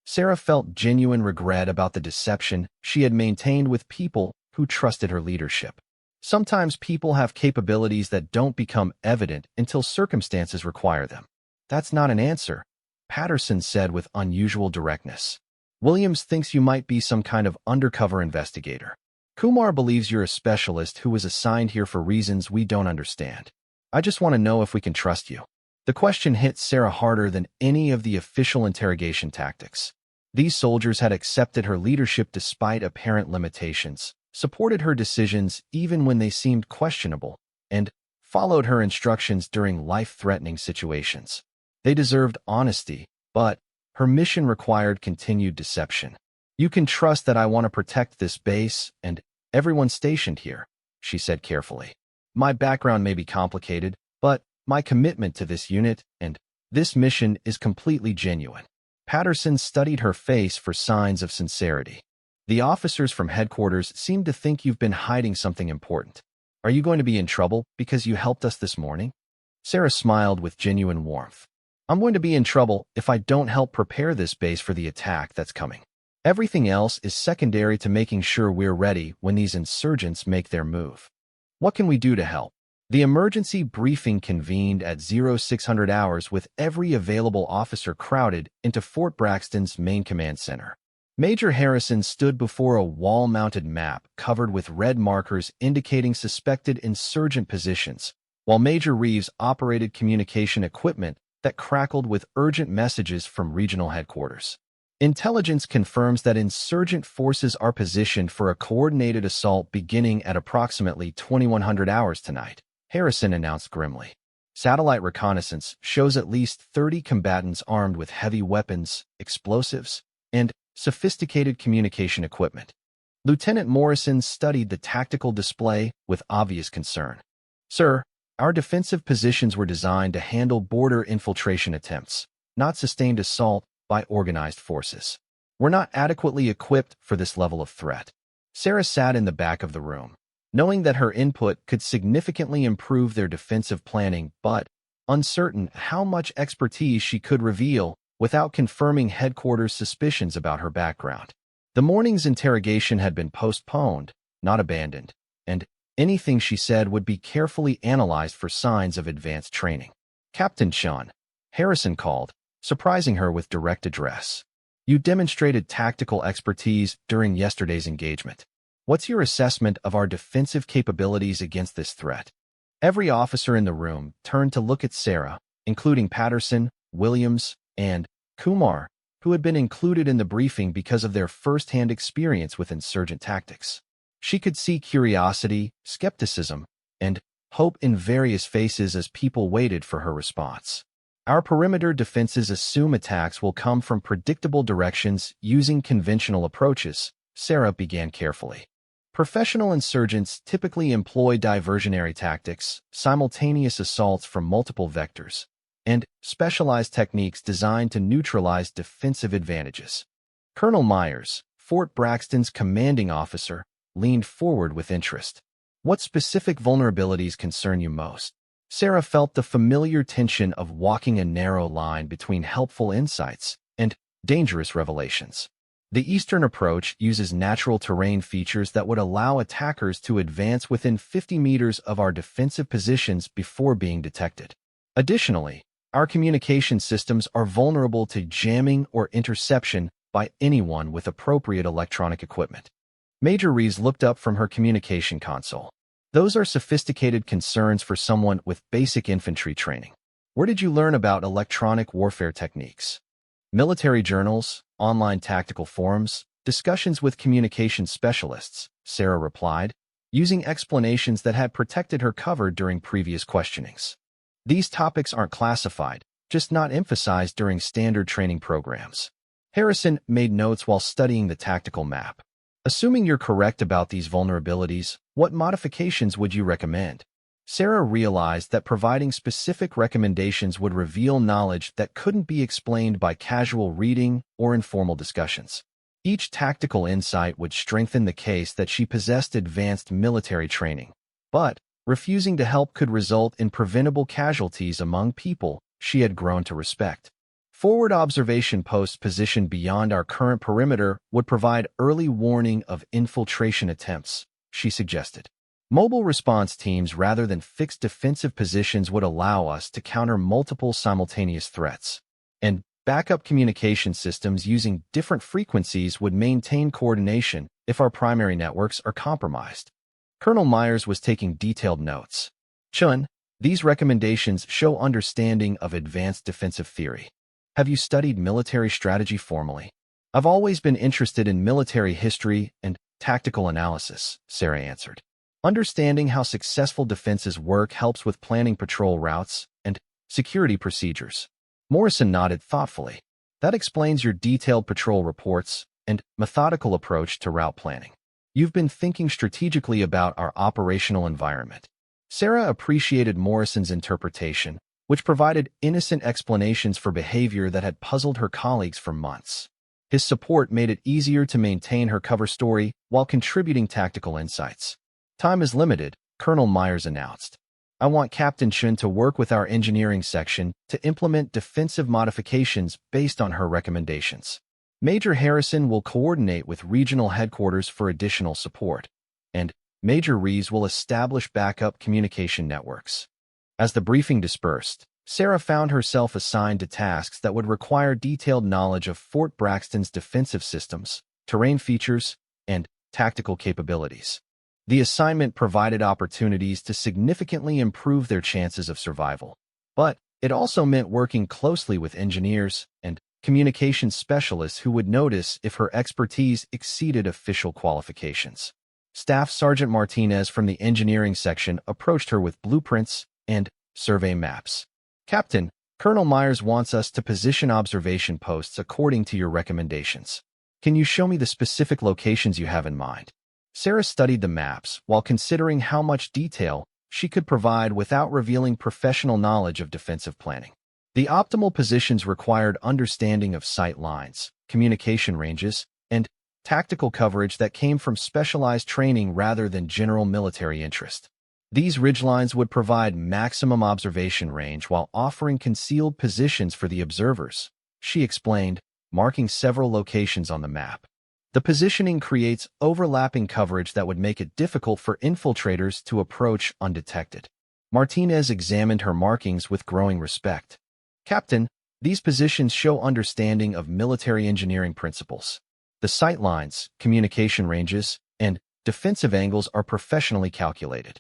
Sarah felt genuine regret about the deception she had maintained with people who trusted her leadership. Sometimes people have capabilities that don't become evident until circumstances require them. "That's not an answer," Patterson said with unusual directness. "Williams thinks you might be some kind of undercover investigator. Kumar believes you're a specialist who was assigned here for reasons we don't understand. I just want to know if we can trust you." The question hit Sarah harder than any of the official interrogation tactics. These soldiers had accepted her leadership despite apparent limitations, supported her decisions even when they seemed questionable, and followed her instructions during life-threatening situations. They deserved honesty, but her mission required continued deception. "You can trust that I want to protect this base and everyone stationed here," she said carefully. "My background may be complicated, but my commitment to this unit and this mission is completely genuine." Patterson studied her face for signs of sincerity. "The officers from headquarters seem to think you've been hiding something important. Are you going to be in trouble because you helped us this morning?" Sarah smiled with genuine warmth. "I'm going to be in trouble if I don't help prepare this base for the attack that's coming. Everything else is secondary to making sure we're ready when these insurgents make their move. What can we do to help?" The emergency briefing convened at 0600 hours with every available officer crowded into Fort Braxton's main command center. Major Harrison stood before a wall-mounted map covered with red markers indicating suspected insurgent positions, while Major Reeves operated communication equipment that crackled with urgent messages from regional headquarters. "Intelligence confirms that insurgent forces are positioned for a coordinated assault beginning at approximately 2100 hours tonight," Harrison announced grimly. "Satellite reconnaissance shows at least 30 combatants armed with heavy weapons, explosives, and sophisticated communication equipment." Lieutenant Morrison studied the tactical display with obvious concern. "Sir, our defensive positions were designed to handle border infiltration attempts, not sustained assault by organized forces. We're not adequately equipped for this level of threat." Sarah sat in the back of the room, knowing that her input could significantly improve their defensive planning, but uncertain how much expertise she could reveal without confirming headquarters' suspicions about her background. The morning's interrogation had been postponed, not abandoned, and anything she said would be carefully analyzed for signs of advanced training. "Captain Sean," Harrison called, surprising her with direct address. "You demonstrated tactical expertise during yesterday's engagement. What's your assessment of our defensive capabilities against this threat?" Every officer in the room turned to look at Sarah, including Patterson, Williams, and Kumar, who had been included in the briefing because of their first-hand experience with insurgent tactics. She could see curiosity, skepticism, and hope in various faces as people waited for her response. "Our perimeter defenses assume attacks will come from predictable directions using conventional approaches," Sarah began carefully. "Professional insurgents typically employ diversionary tactics, simultaneous assaults from multiple vectors, and specialized techniques designed to neutralize defensive advantages." Colonel Myers, Fort Braxton's commanding officer, leaned forward with interest. "What specific vulnerabilities concern you most?" Sarah felt the familiar tension of walking a narrow line between helpful insights and dangerous revelations. The Eastern approach uses natural terrain features that would allow attackers to advance within 50 meters of our defensive positions before being detected. Additionally, our communication systems are vulnerable to jamming or interception by anyone with appropriate electronic equipment. Major Rees looked up from her communication console. Those are sophisticated concerns for someone with basic infantry training. Where did you learn about electronic warfare techniques? Military journals, online tactical forums, discussions with communication specialists, Sarah replied, using explanations that had protected her cover during previous questionings. These topics aren't classified, just not emphasized during standard training programs. Harrison made notes while studying the tactical map. Assuming you're correct about these vulnerabilities, what modifications would you recommend? Sarah realized that providing specific recommendations would reveal knowledge that couldn't be explained by casual reading or informal discussions. Each tactical insight would strengthen the case that she possessed advanced military training. But refusing to help could result in preventable casualties among people she had grown to respect. Forward observation posts positioned beyond our current perimeter would provide early warning of infiltration attempts, she suggested. Mobile response teams rather than fixed defensive positions would allow us to counter multiple simultaneous threats. And backup communication systems using different frequencies would maintain coordination if our primary networks are compromised. Colonel Myers was taking detailed notes. Chun, these recommendations show understanding of advanced defensive theory. Have you studied military strategy formally? I've always been interested in military history and tactical analysis, Sarah answered. Understanding how successful defenses work helps with planning patrol routes and security procedures. Morrison nodded thoughtfully. That explains your detailed patrol reports and methodical approach to route planning. You've been thinking strategically about our operational environment. Sarah appreciated Morrison's interpretation, which provided innocent explanations for behavior that had puzzled her colleagues for months. His support made it easier to maintain her cover story while contributing tactical insights. Time is limited, Colonel Myers announced. I want Captain Chun to work with our engineering section to implement defensive modifications based on her recommendations. Major Harrison will coordinate with regional headquarters for additional support, and Major Rees will establish backup communication networks. As the briefing dispersed, Sarah found herself assigned to tasks that would require detailed knowledge of Fort Braxton's defensive systems, terrain features, and tactical capabilities. The assignment provided opportunities to significantly improve their chances of survival, but it also meant working closely with engineers and communications specialists who would notice if her expertise exceeded official qualifications. Staff Sergeant Martinez from the engineering section approached her with blueprints and survey maps. Captain, Colonel Myers wants us to position observation posts according to your recommendations. Can you show me the specific locations you have in mind? Sarah studied the maps while considering how much detail she could provide without revealing professional knowledge of defensive planning. The optimal positions required understanding of sight lines, communication ranges, and tactical coverage that came from specialized training rather than general military interest. These ridgelines would provide maximum observation range while offering concealed positions for the observers, she explained, marking several locations on the map. The positioning creates overlapping coverage that would make it difficult for infiltrators to approach undetected. Martinez examined her markings with growing respect. Captain, these positions show understanding of military engineering principles. The sight lines, communication ranges, and defensive angles are professionally calculated.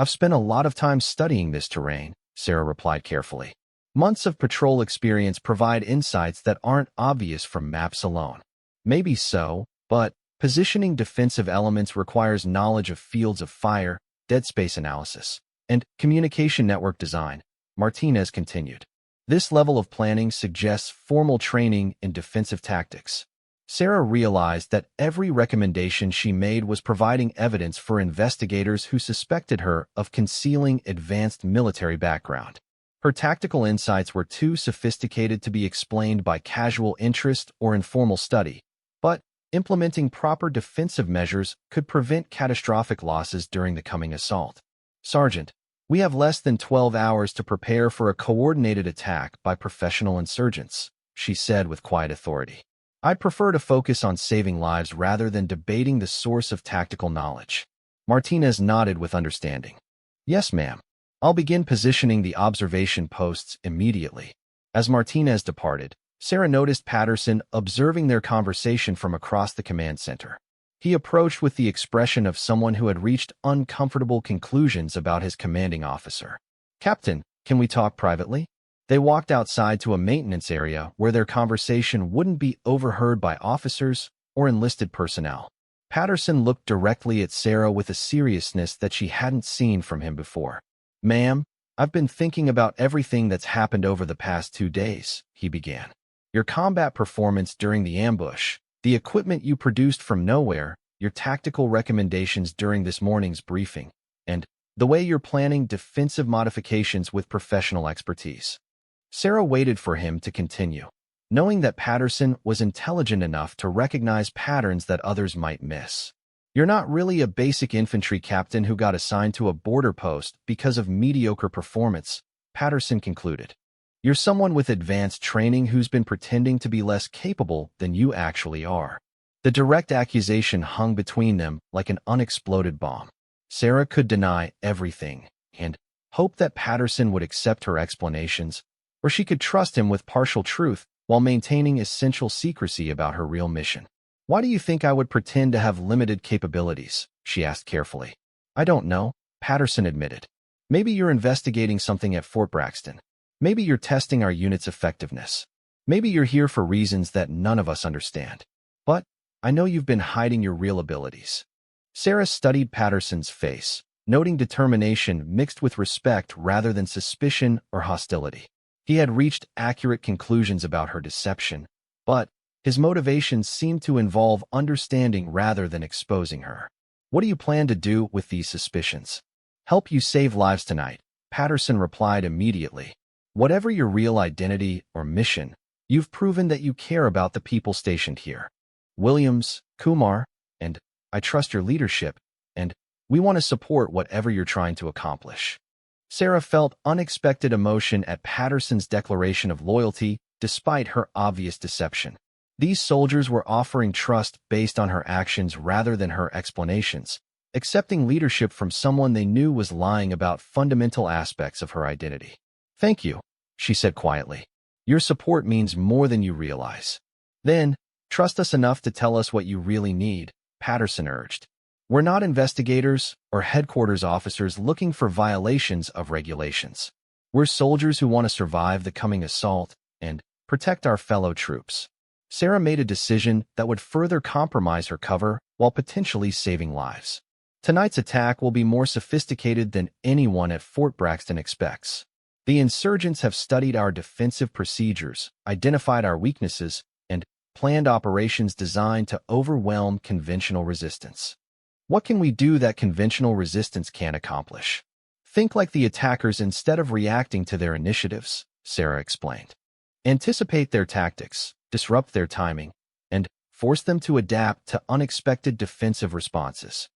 I've spent a lot of time studying this terrain, Sarah replied carefully. Months of patrol experience provide insights that aren't obvious from maps alone. Maybe so, but positioning defensive elements requires knowledge of fields of fire, dead space analysis, and communication network design, Martinez continued. This level of planning suggests formal training in defensive tactics. Sarah realized that every recommendation she made was providing evidence for investigators who suspected her of concealing advanced military background. Her tactical insights were too sophisticated to be explained by casual interest or informal study, but implementing proper defensive measures could prevent catastrophic losses during the coming assault. Sergeant, We have less than 12 hours to prepare for a coordinated attack by professional insurgents, she said with quiet authority. I'd prefer to focus on saving lives rather than debating the source of tactical knowledge. Martinez nodded with understanding. Yes, ma'am. I'll begin positioning the observation posts immediately. As Martinez departed, Sarah noticed Patterson observing their conversation from across the command center. He approached with the expression of someone who had reached uncomfortable conclusions about his commanding officer. Captain, can we talk privately? They walked outside to a maintenance area where their conversation wouldn't be overheard by officers or enlisted personnel. Patterson looked directly at Sarah with a seriousness that she hadn't seen from him before. Ma'am, I've been thinking about everything that's happened over the past 2 days, he began. Your combat performance during the ambush, the equipment you produced from nowhere, your tactical recommendations during this morning's briefing, and the way you're planning defensive modifications with professional expertise. Sarah waited for him to continue, knowing that Patterson was intelligent enough to recognize patterns that others might miss. You're not really a basic infantry captain who got assigned to a border post because of mediocre performance, Patterson concluded. You're someone with advanced training who's been pretending to be less capable than you actually are. The direct accusation hung between them like an unexploded bomb. Sarah could deny everything and hope that Patterson would accept her explanations, or she could trust him with partial truth while maintaining essential secrecy about her real mission. Why do you think I would pretend to have limited capabilities? She asked carefully. I don't know, Patterson admitted. Maybe you're investigating something at Fort Braxton. Maybe you're testing our unit's effectiveness. Maybe you're here for reasons that none of us understand. But I know you've been hiding your real abilities. Sarah studied Patterson's face, noting determination mixed with respect rather than suspicion or hostility. He had reached accurate conclusions about her deception, but his motivations seemed to involve understanding rather than exposing her. What do you plan to do with these suspicions? Help you save lives tonight, Patterson replied immediately. Whatever your real identity or mission, you've proven that you care about the people stationed here. Williams, Kumar, and I trust your leadership, and we want to support whatever you're trying to accomplish. Sarah felt unexpected emotion at Patterson's declaration of loyalty despite her obvious deception. These soldiers were offering trust based on her actions rather than her explanations, accepting leadership from someone they knew was lying about fundamental aspects of her identity. Thank you, she said quietly. Your support means more than you realize. Then, trust us enough to tell us what you really need, Patterson urged. We're not investigators or headquarters officers looking for violations of regulations. We're soldiers who want to survive the coming assault and protect our fellow troops. Sarah made a decision that would further compromise her cover while potentially saving lives. Tonight's attack will be more sophisticated than anyone at Fort Braxton expects. The insurgents have studied our defensive procedures, identified our weaknesses, and planned operations designed to overwhelm conventional resistance. What can we do that conventional resistance can't accomplish? Think like the attackers instead of reacting to their initiatives, Sarah explained. Anticipate their tactics, disrupt their timing, and force them to adapt to unexpected defensive responses.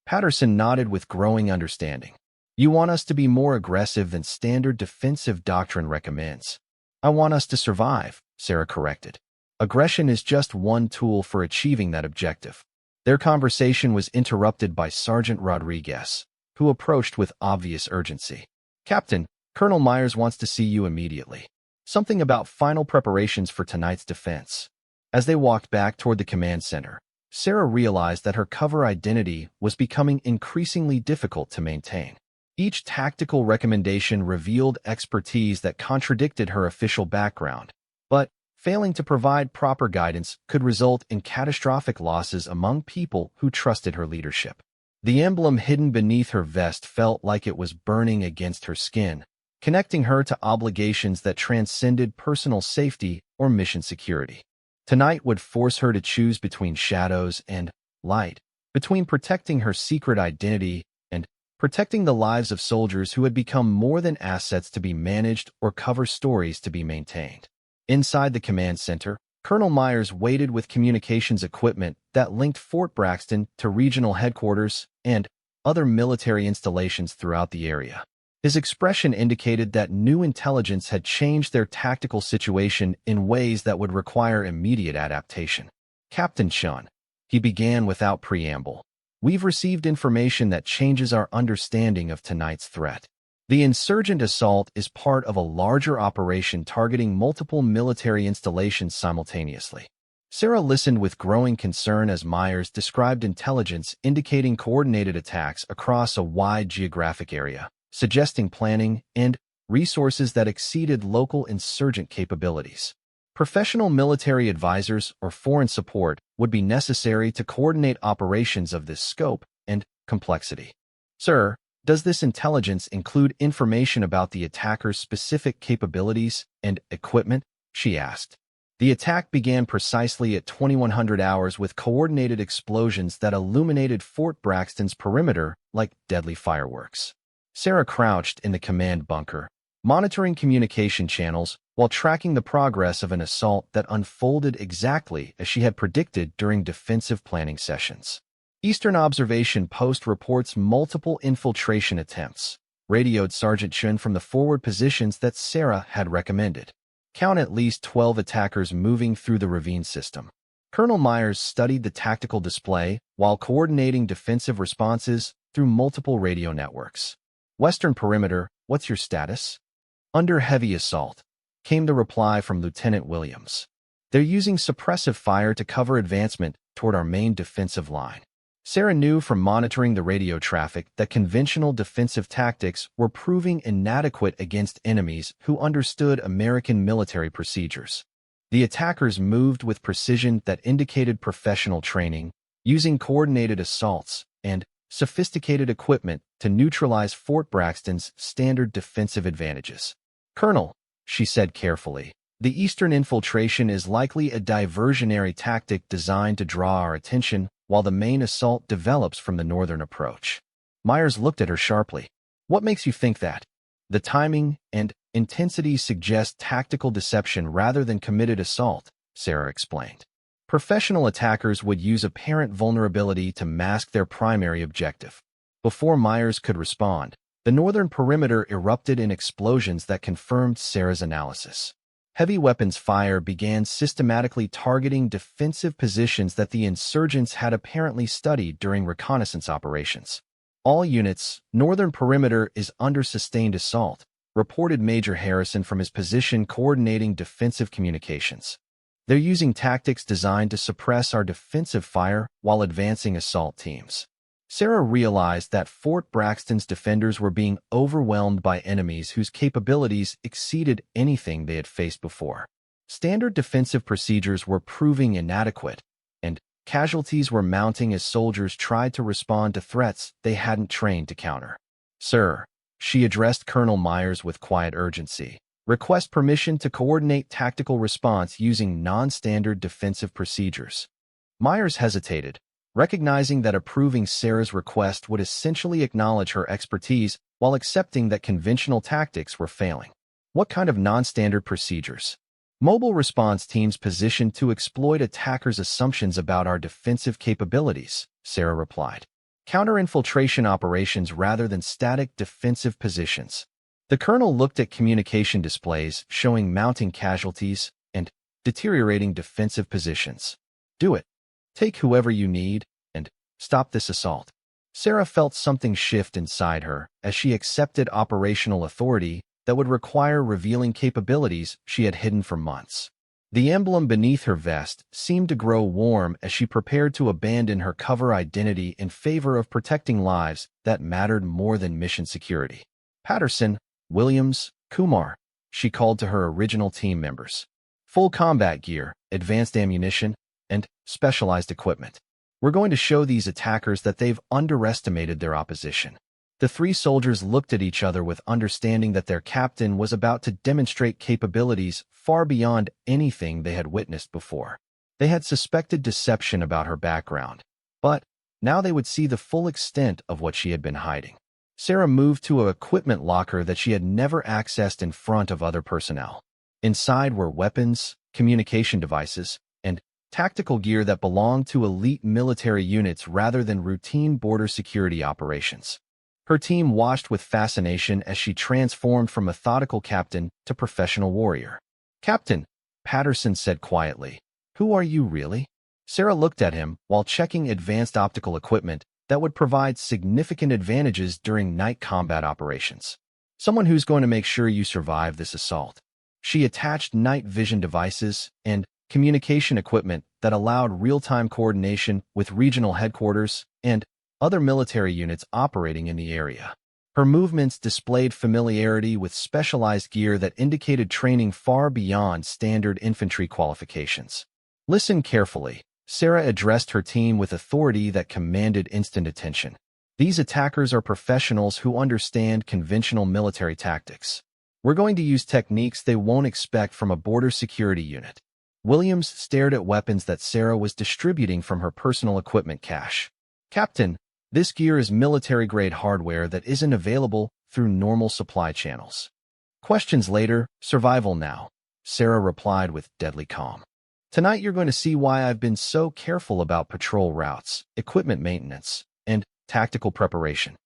Patterson nodded with growing understanding. You want us to be more aggressive than standard defensive doctrine recommends. I want us to survive, Sarah corrected. Aggression is just one tool for achieving that objective. Their conversation was interrupted by Sergeant Rodriguez, who approached with obvious urgency. Captain, Colonel Myers wants to see you immediately. Something about final preparations for tonight's defense. As they walked back toward the command center, Sarah realized that her cover identity was becoming increasingly difficult to maintain. Each tactical recommendation revealed expertise that contradicted her official background, but failing to provide proper guidance could result in catastrophic losses among people who trusted her leadership. The emblem hidden beneath her vest felt like it was burning against her skin, connecting her to obligations that transcended personal safety or mission security. Tonight would force her to choose between shadows and light, between protecting her secret identity and protecting the lives of soldiers who had become more than assets to be managed or cover stories to be maintained. Inside the command center, Colonel Myers waited with communications equipment that linked Fort Braxton to regional headquarters and other military installations throughout the area. His expression indicated that new intelligence had changed their tactical situation in ways that would require immediate adaptation. Captain Chun, he began without preamble. We've received information that changes our understanding of tonight's threat. The insurgent assault is part of a larger operation targeting multiple military installations simultaneously. Sarah listened with growing concern as Myers described intelligence indicating coordinated attacks across a wide geographic area, suggesting planning and resources that exceeded local insurgent capabilities. Professional military advisors or foreign support would be necessary to coordinate operations of this scope and complexity. Sir, does this intelligence include information about the attacker's specific capabilities and equipment? She asked. The attack began precisely at 2100 hours with coordinated explosions that illuminated Fort Braxton's perimeter like deadly fireworks. Sarah crouched in the command bunker, monitoring communication channels while tracking the progress of an assault that unfolded exactly as she had predicted during defensive planning sessions. Eastern Observation Post reports multiple infiltration attempts, radioed Sergeant Chun from the forward positions that Sarah had recommended. Count at least 12 attackers moving through the ravine system. Colonel Myers studied the tactical display while coordinating defensive responses through multiple radio networks. Western Perimeter, what's your status? Under heavy assault, came the reply from Lieutenant Williams. They're using suppressive fire to cover advancement toward our main defensive line. Sarah knew from monitoring the radio traffic that conventional defensive tactics were proving inadequate against enemies who understood American military procedures. The attackers moved with precision that indicated professional training, using coordinated assaults and sophisticated equipment to neutralize Fort Braxton's standard defensive advantages. Colonel, she said carefully, the Eastern infiltration is likely a diversionary tactic designed to draw our attention while the main assault develops from the northern approach. Myers looked at her sharply. What makes you think that? The timing and intensity suggest tactical deception rather than committed assault, Sarah explained. Professional attackers would use apparent vulnerability to mask their primary objective. Before Myers could respond, the northern perimeter erupted in explosions that confirmed Sarah's analysis. Heavy weapons fire began systematically targeting defensive positions that the insurgents had apparently studied during reconnaissance operations. All units, northern perimeter is under sustained assault, reported Major Harrison from his position coordinating defensive communications. They're using tactics designed to suppress our defensive fire while advancing assault teams. Sarah realized that Fort Braxton's defenders were being overwhelmed by enemies whose capabilities exceeded anything they had faced before. Standard defensive procedures were proving inadequate, and casualties were mounting as soldiers tried to respond to threats they hadn't trained to counter. Sir, she addressed Colonel Myers with quiet urgency. Request permission to coordinate tactical response using non-standard defensive procedures. Myers hesitated, recognizing that approving Sarah's request would essentially acknowledge her expertise while accepting that conventional tactics were failing. What kind of non-standard procedures? Mobile response teams positioned to exploit attackers' assumptions about our defensive capabilities, Sarah replied. Counter-infiltration operations rather than static defensive positions. The colonel looked at communication displays showing mounting casualties and deteriorating defensive positions. Do it. Take whoever you need and stop this assault. Sarah felt something shift inside her as she accepted operational authority that would require revealing capabilities she had hidden for months. The emblem beneath her vest seemed to grow warm as she prepared to abandon her cover identity in favor of protecting lives that mattered more than mission security. Patterson, Williams, Kumar, she called to her original team members. Full combat gear, advanced ammunition, and specialized equipment. We're going to show these attackers that they've underestimated their opposition. The three soldiers looked at each other with understanding that their captain was about to demonstrate capabilities far beyond anything they had witnessed before. They had suspected deception about her background, but now they would see the full extent of what she had been hiding. Sarah moved to an equipment locker that she had never accessed in front of other personnel. Inside were weapons, communication devices, and tactical gear that belonged to elite military units rather than routine border security operations. Her team watched with fascination as she transformed from methodical captain to professional warrior. "Captain," Patterson said quietly, "who are you really?" Sarah looked at him while checking advanced optical equipment that would provide significant advantages during night combat operations. "Someone who's going to make sure you survive this assault." She attached night vision devices and communication equipment that allowed real-time coordination with regional headquarters and other military units operating in the area. Her movements displayed familiarity with specialized gear that indicated training far beyond standard infantry qualifications. "Listen carefully," Sarah addressed her team with authority that commanded instant attention. "These attackers are professionals who understand conventional military tactics. We're going to use techniques they won't expect from a border security unit." Williams stared at weapons that Sarah was distributing from her personal equipment cache. "Captain, this gear is military-grade hardware that isn't available through normal supply channels." Questions later, survival now, Sarah replied with deadly calm. "Tonight you're going to see why I've been so careful about patrol routes, equipment maintenance, and tactical preparation."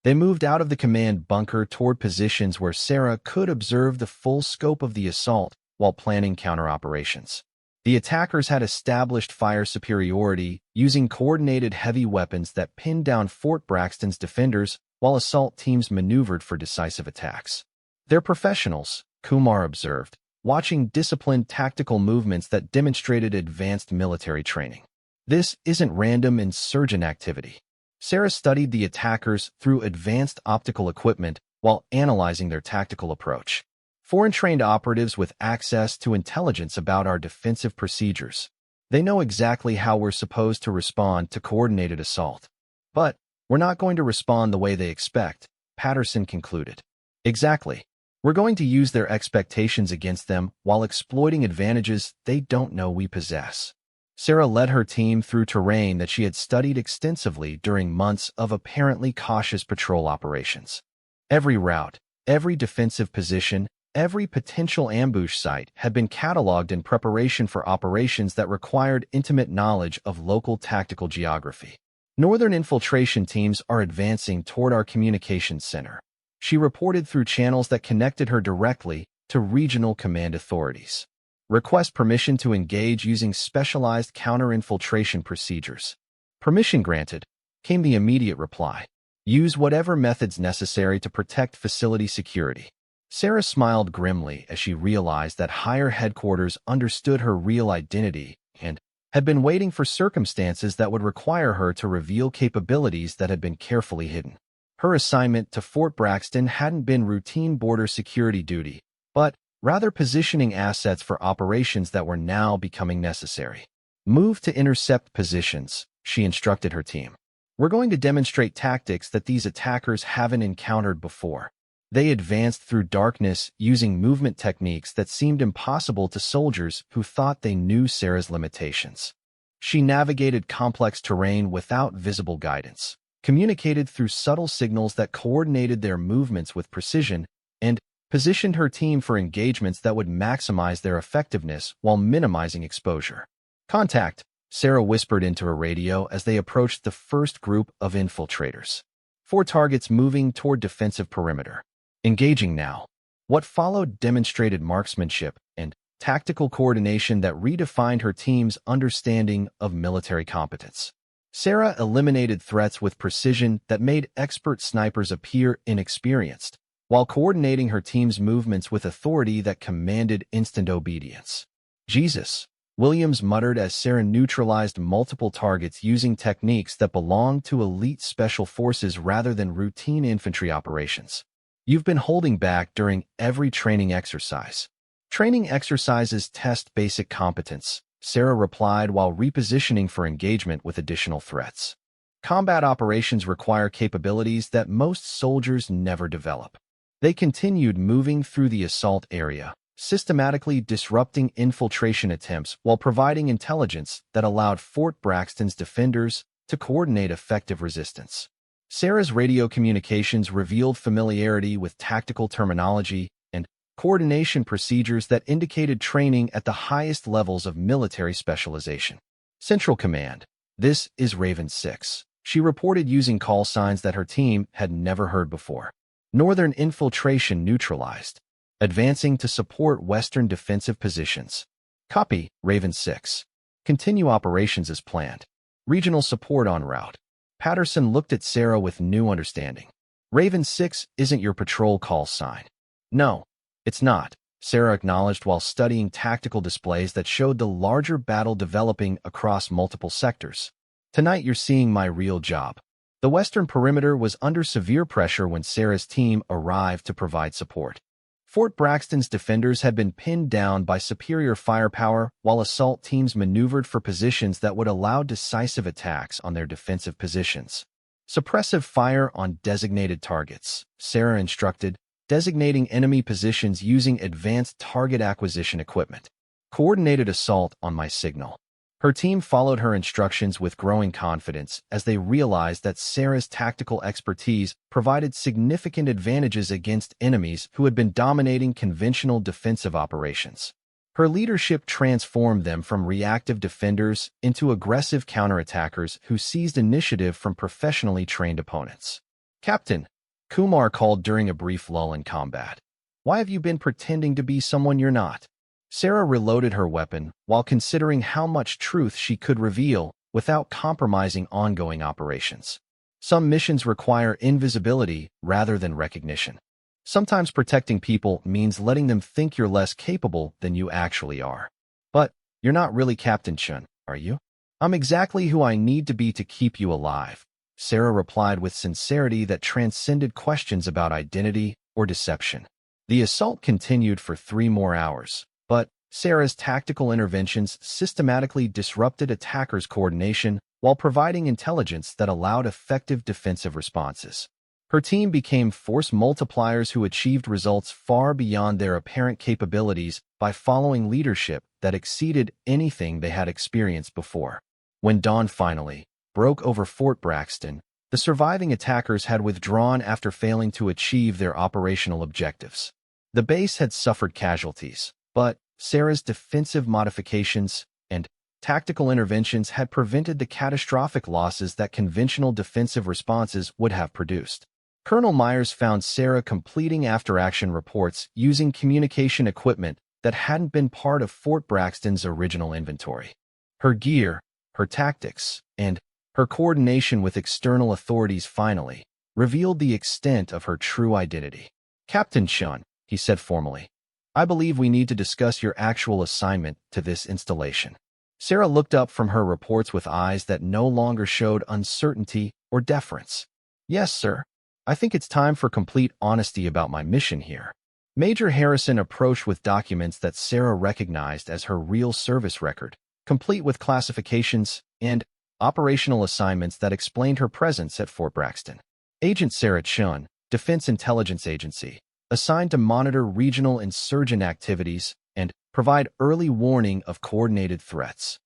They moved out of the command bunker toward positions where Sarah could observe the full scope of the assault while planning counter-operations. The attackers had established fire superiority using coordinated heavy weapons that pinned down Fort Braxton's defenders while assault teams maneuvered for decisive attacks. "They're professionals," Kumar observed, watching disciplined tactical movements that demonstrated advanced military training. "This isn't random insurgent activity." Sarah studied the attackers through advanced optical equipment while analyzing their tactical approach. "Foreign-trained operatives with access to intelligence about our defensive procedures. They know exactly how we're supposed to respond to coordinated assault. But we're not going to respond the way they expect," Patterson concluded. "Exactly. We're going to use their expectations against them while exploiting advantages they don't know we possess." Sarah led her team through terrain that she had studied extensively during months of apparently cautious patrol operations. Every route, every defensive position, every potential ambush site had been cataloged in preparation for operations that required intimate knowledge of local tactical geography. "Northern infiltration teams are advancing toward our communications center," she reported through channels that connected her directly to regional command authorities. "Request permission to engage using specialized counter-infiltration procedures." "Permission granted," came the immediate reply. "Use whatever methods necessary to protect facility security." Sarah smiled grimly as she realized that higher headquarters understood her real identity and had been waiting for circumstances that would require her to reveal capabilities that had been carefully hidden. Her assignment to Fort Braxton hadn't been routine border security duty, but rather positioning assets for operations that were now becoming necessary. "Move to intercept positions," she instructed her team. "We're going to demonstrate tactics that these attackers haven't encountered before." They advanced through darkness using movement techniques that seemed impossible to soldiers who thought they knew Sarah's limitations. She navigated complex terrain without visible guidance, communicated through subtle signals that coordinated their movements with precision, and positioned her team for engagements that would maximize their effectiveness while minimizing exposure. "Contact," Sarah whispered into her radio as they approached the first group of infiltrators. 4 targets moving toward defensive perimeter. Engaging now. What followed demonstrated marksmanship and tactical coordination that redefined her team's understanding of military competence. Sarah eliminated threats with precision that made expert snipers appear inexperienced, while coordinating her team's movements with authority that commanded instant obedience. "Jesus," Williams muttered as Sarah neutralized multiple targets using techniques that belonged to elite special forces rather than routine infantry operations. "You've been holding back during every training exercise." "Training exercises test basic competence," Sarah replied while repositioning for engagement with additional threats. "Combat operations require capabilities that most soldiers never develop." They continued moving through the assault area, systematically disrupting infiltration attempts while providing intelligence that allowed Fort Braxton's defenders to coordinate effective resistance. Sarah's radio communications revealed familiarity with tactical terminology and coordination procedures that indicated training at the highest levels of military specialization. "Central Command, this is Raven 6. She reported using call signs that her team had never heard before. Northern infiltration neutralized. Advancing to support Western defensive positions. Copy, Raven 6. Continue operations as planned. Regional support en route. Patterson looked at Sarah with new understanding. Raven 6 isn't your patrol call sign. No, it's not, Sarah acknowledged while studying tactical displays that showed the larger battle developing across multiple sectors. Tonight you're seeing my real job. The western perimeter was under severe pressure when Sarah's team arrived to provide support. Fort Braxton's defenders had been pinned down by superior firepower while assault teams maneuvered for positions that would allow decisive attacks on their defensive positions. Suppressive fire on designated targets, Sarah instructed, designating enemy positions using advanced target acquisition equipment. Coordinated assault on my signal. Her team followed her instructions with growing confidence as they realized that Sarah's tactical expertise provided significant advantages against enemies who had been dominating conventional defensive operations. Her leadership transformed them from reactive defenders into aggressive counterattackers who seized initiative from professionally trained opponents. Captain, Kumar called during a brief lull in combat. Why have you been pretending to be someone you're not? Sarah reloaded her weapon while considering how much truth she could reveal without compromising ongoing operations. Some missions require invisibility rather than recognition. Sometimes protecting people means letting them think you're less capable than you actually are. But you're not really Captain Chun, are you? I'm exactly who I need to be to keep you alive, Sarah replied with sincerity that transcended questions about identity or deception. The assault continued for 3 more hours. But Sarah's tactical interventions systematically disrupted attackers' coordination while providing intelligence that allowed effective defensive responses. Her team became force multipliers who achieved results far beyond their apparent capabilities by following leadership that exceeded anything they had experienced before. When dawn finally broke over Fort Braxton, the surviving attackers had withdrawn after failing to achieve their operational objectives. The base had suffered casualties, but Sarah's defensive modifications and tactical interventions had prevented the catastrophic losses that conventional defensive responses would have produced. Colonel Myers found Sarah completing after-action reports using communication equipment that hadn't been part of Fort Braxton's original inventory. Her gear, her tactics, and her coordination with external authorities finally revealed the extent of her true identity. Captain Chun, he said formally, I believe we need to discuss your actual assignment to this installation. Sarah looked up from her reports with eyes that no longer showed uncertainty or deference. Yes, sir. I think it's time for complete honesty about my mission here. Major Harrison approached with documents that Sarah recognized as her real service record, complete with classifications and operational assignments that explained her presence at Fort Braxton. Agent Sarah Chun, Defense Intelligence Agency, assigned to monitor regional insurgent activities and provide early warning of coordinated threats.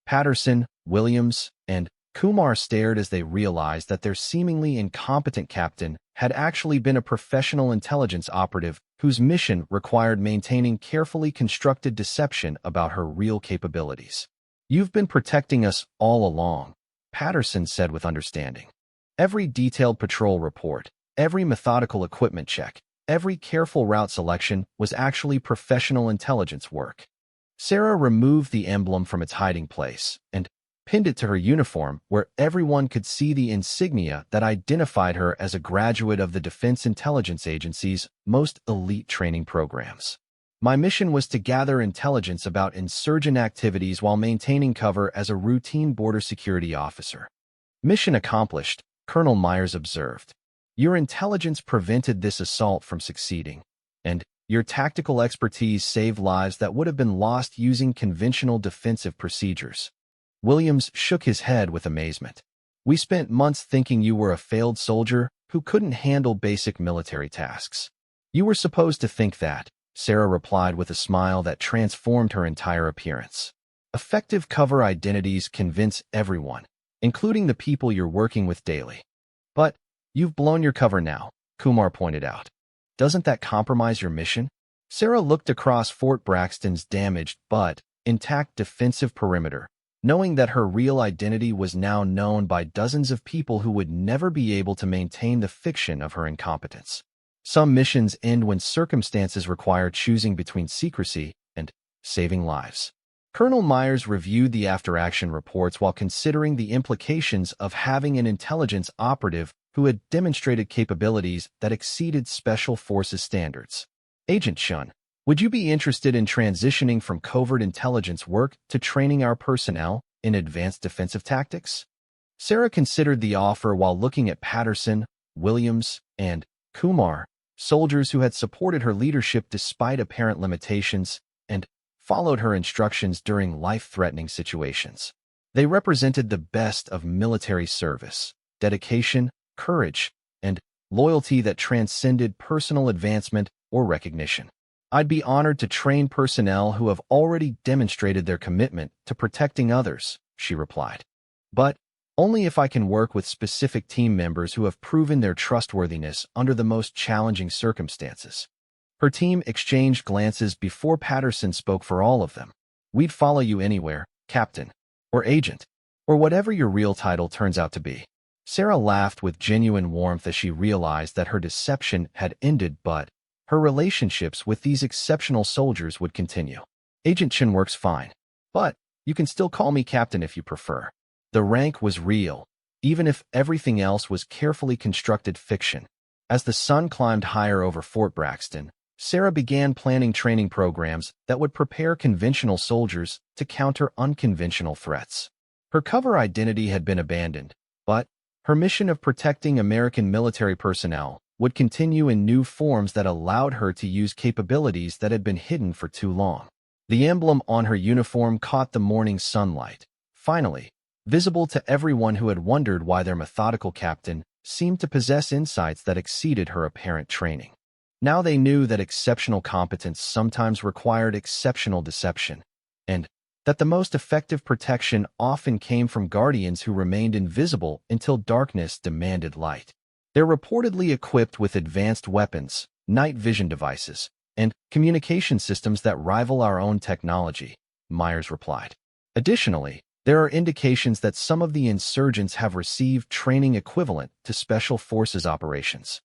Patterson, Williams, and Kumar stared as they realized that their seemingly incompetent captain had actually been a professional intelligence operative whose mission required maintaining carefully constructed deception about her real capabilities. You've been protecting us all along, Patterson said with understanding. Every detailed patrol report, every methodical equipment check, every careful route selection was actually professional intelligence work. Sarah removed the emblem from its hiding place and pinned it to her uniform where everyone could see the insignia that identified her as a graduate of the Defense Intelligence Agency's most elite training programs. My mission was to gather intelligence about insurgent activities while maintaining cover as a routine border security officer. Mission accomplished, Colonel Myers observed. Your intelligence prevented this assault from succeeding, and your tactical expertise saved lives that would have been lost using conventional defensive procedures. Williams shook his head with amazement. We spent months thinking you were a failed soldier who couldn't handle basic military tasks. You were supposed to think that, Sarah replied with a smile that transformed her entire appearance. Effective cover identities convince everyone, including the people you're working with daily. But you've blown your cover now, Kumar pointed out. Doesn't that compromise your mission? Sarah looked across Fort Braxton's damaged but intact defensive perimeter, knowing that her real identity was now known by dozens of people who would never be able to maintain the fiction of her incompetence. Some missions end when circumstances require choosing between secrecy and saving lives. Colonel Myers reviewed the after-action reports while considering the implications of having an intelligence operative who had demonstrated capabilities that exceeded Special Forces standards. Agent Shun, would you be interested in transitioning from covert intelligence work to training our personnel in advanced defensive tactics? Sarah considered the offer while looking at Patterson, Williams, and Kumar, soldiers who had supported her leadership despite apparent limitations and followed her instructions during life-threatening situations. They represented the best of military service, dedication, courage, and loyalty that transcended personal advancement or recognition. I'd be honored to train personnel who have already demonstrated their commitment to protecting others, she replied. But only if I can work with specific team members who have proven their trustworthiness under the most challenging circumstances. Her team exchanged glances before Patterson spoke for all of them. We'd follow you anywhere, Captain, or Agent, or whatever your real title turns out to be. Sarah laughed with genuine warmth as she realized that her deception had ended, but her relationships with these exceptional soldiers would continue. Agent Chen works fine, but you can still call me Captain if you prefer. The rank was real, even if everything else was carefully constructed fiction. As the sun climbed higher over Fort Braxton, Sarah began planning training programs that would prepare conventional soldiers to counter unconventional threats. Her cover identity had been abandoned, but her mission of protecting American military personnel would continue in new forms that allowed her to use capabilities that had been hidden for too long. The emblem on her uniform caught the morning sunlight, finally, visible to everyone who had wondered why their methodical captain seemed to possess insights that exceeded her apparent training. Now they knew that exceptional competence sometimes required exceptional deception, and that the most effective protection often came from guardians who remained invisible until darkness demanded light. They're reportedly equipped with advanced weapons, night vision devices, and communication systems that rival our own technology, Myers replied. Additionally, there are indications that some of the insurgents have received training equivalent to Special Forces operations.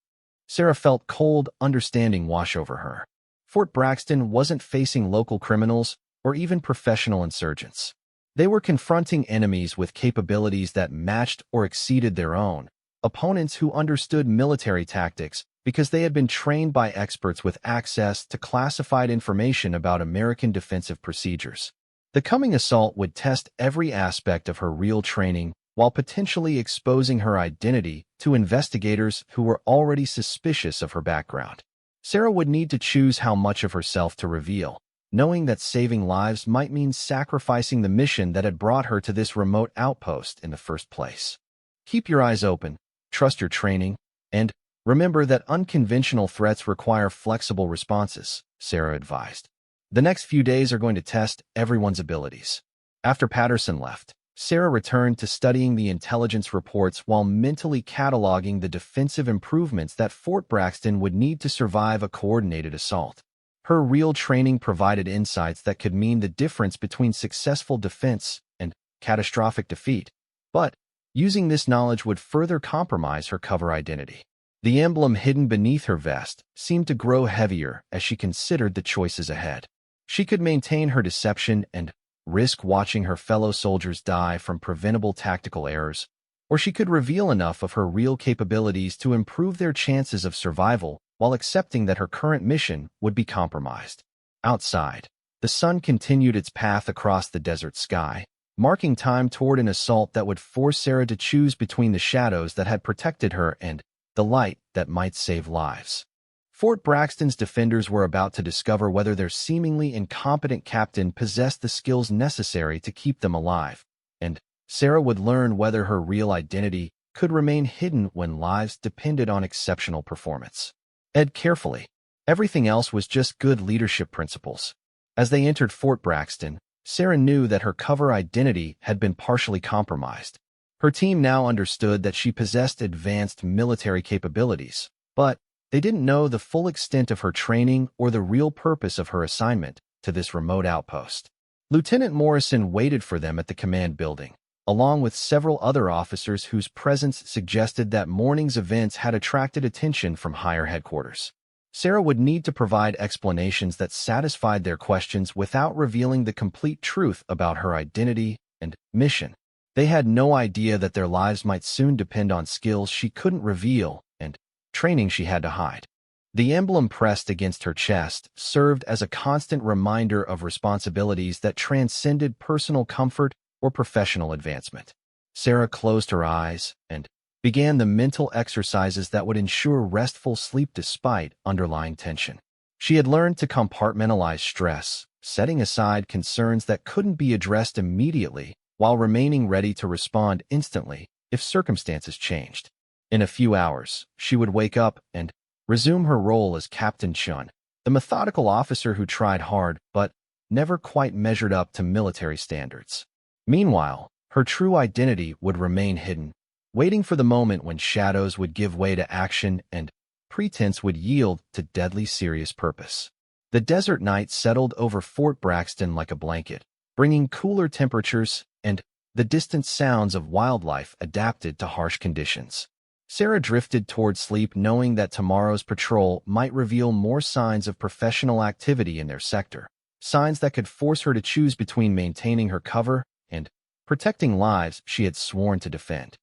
Sarah felt cold understanding wash over her. Fort Braxton wasn't facing local criminals or even professional insurgents. They were confronting enemies with capabilities that matched or exceeded their own, opponents who understood military tactics because they had been trained by experts with access to classified information about American defensive procedures. The coming assault would test every aspect of her real training while potentially exposing her identity to investigators who were already suspicious of her background. Sarah would need to choose how much of herself to reveal, knowing that saving lives might mean sacrificing the mission that had brought her to this remote outpost in the first place. Keep your eyes open, trust your training, and remember that unconventional threats require flexible responses, Sarah advised. The next few days are going to test everyone's abilities. After Patterson left, Sarah returned to studying the intelligence reports while mentally cataloging the defensive improvements that Fort Braxton would need to survive a coordinated assault. Her real training provided insights that could mean the difference between successful defense and catastrophic defeat, but using this knowledge would further compromise her cover identity. The emblem hidden beneath her vest seemed to grow heavier as she considered the choices ahead. She could maintain her deception and risk watching her fellow soldiers die from preventable tactical errors, or she could reveal enough of her real capabilities to improve their chances of survival while accepting that her current mission would be compromised. Outside, the sun continued its path across the desert sky, marking time toward an assault that would force Sarah to choose between the shadows that had protected her and the light that might save lives. Fort Braxton's defenders were about to discover whether their seemingly incompetent captain possessed the skills necessary to keep them alive, and Sarah would learn whether her real identity could remain hidden when lives depended on exceptional performance. Ed carefully. Everything else was just good leadership principles. As they entered Fort Braxton, Sarah knew that her cover identity had been partially compromised. Her team now understood that she possessed advanced military capabilities, but they didn't know the full extent of her training or the real purpose of her assignment to this remote outpost. Lieutenant Morrison waited for them at the command building, along with several other officers whose presence suggested that morning's events had attracted attention from higher headquarters. Sarah would need to provide explanations that satisfied their questions without revealing the complete truth about her identity and mission. They had no idea that their lives might soon depend on skills she couldn't reveal and training she had to hide. The emblem pressed against her chest served as a constant reminder of responsibilities that transcended personal comfort or professional advancement. Sarah closed her eyes and began the mental exercises that would ensure restful sleep despite underlying tension. She had learned to compartmentalize stress, setting aside concerns that couldn't be addressed immediately while remaining ready to respond instantly if circumstances changed. In a few hours, she would wake up and resume her role as Captain Chun, the methodical officer who tried hard but never quite measured up to military standards. Meanwhile, her true identity would remain hidden, waiting for the moment when shadows would give way to action and pretense would yield to deadly serious purpose. The desert night settled over Fort Braxton like a blanket, bringing cooler temperatures and the distant sounds of wildlife adapted to harsh conditions. Sarah drifted toward sleep knowing that tomorrow's patrol might reveal more signs of professional activity in their sector, signs that could force her to choose between maintaining her cover and protecting lives she had sworn to defend.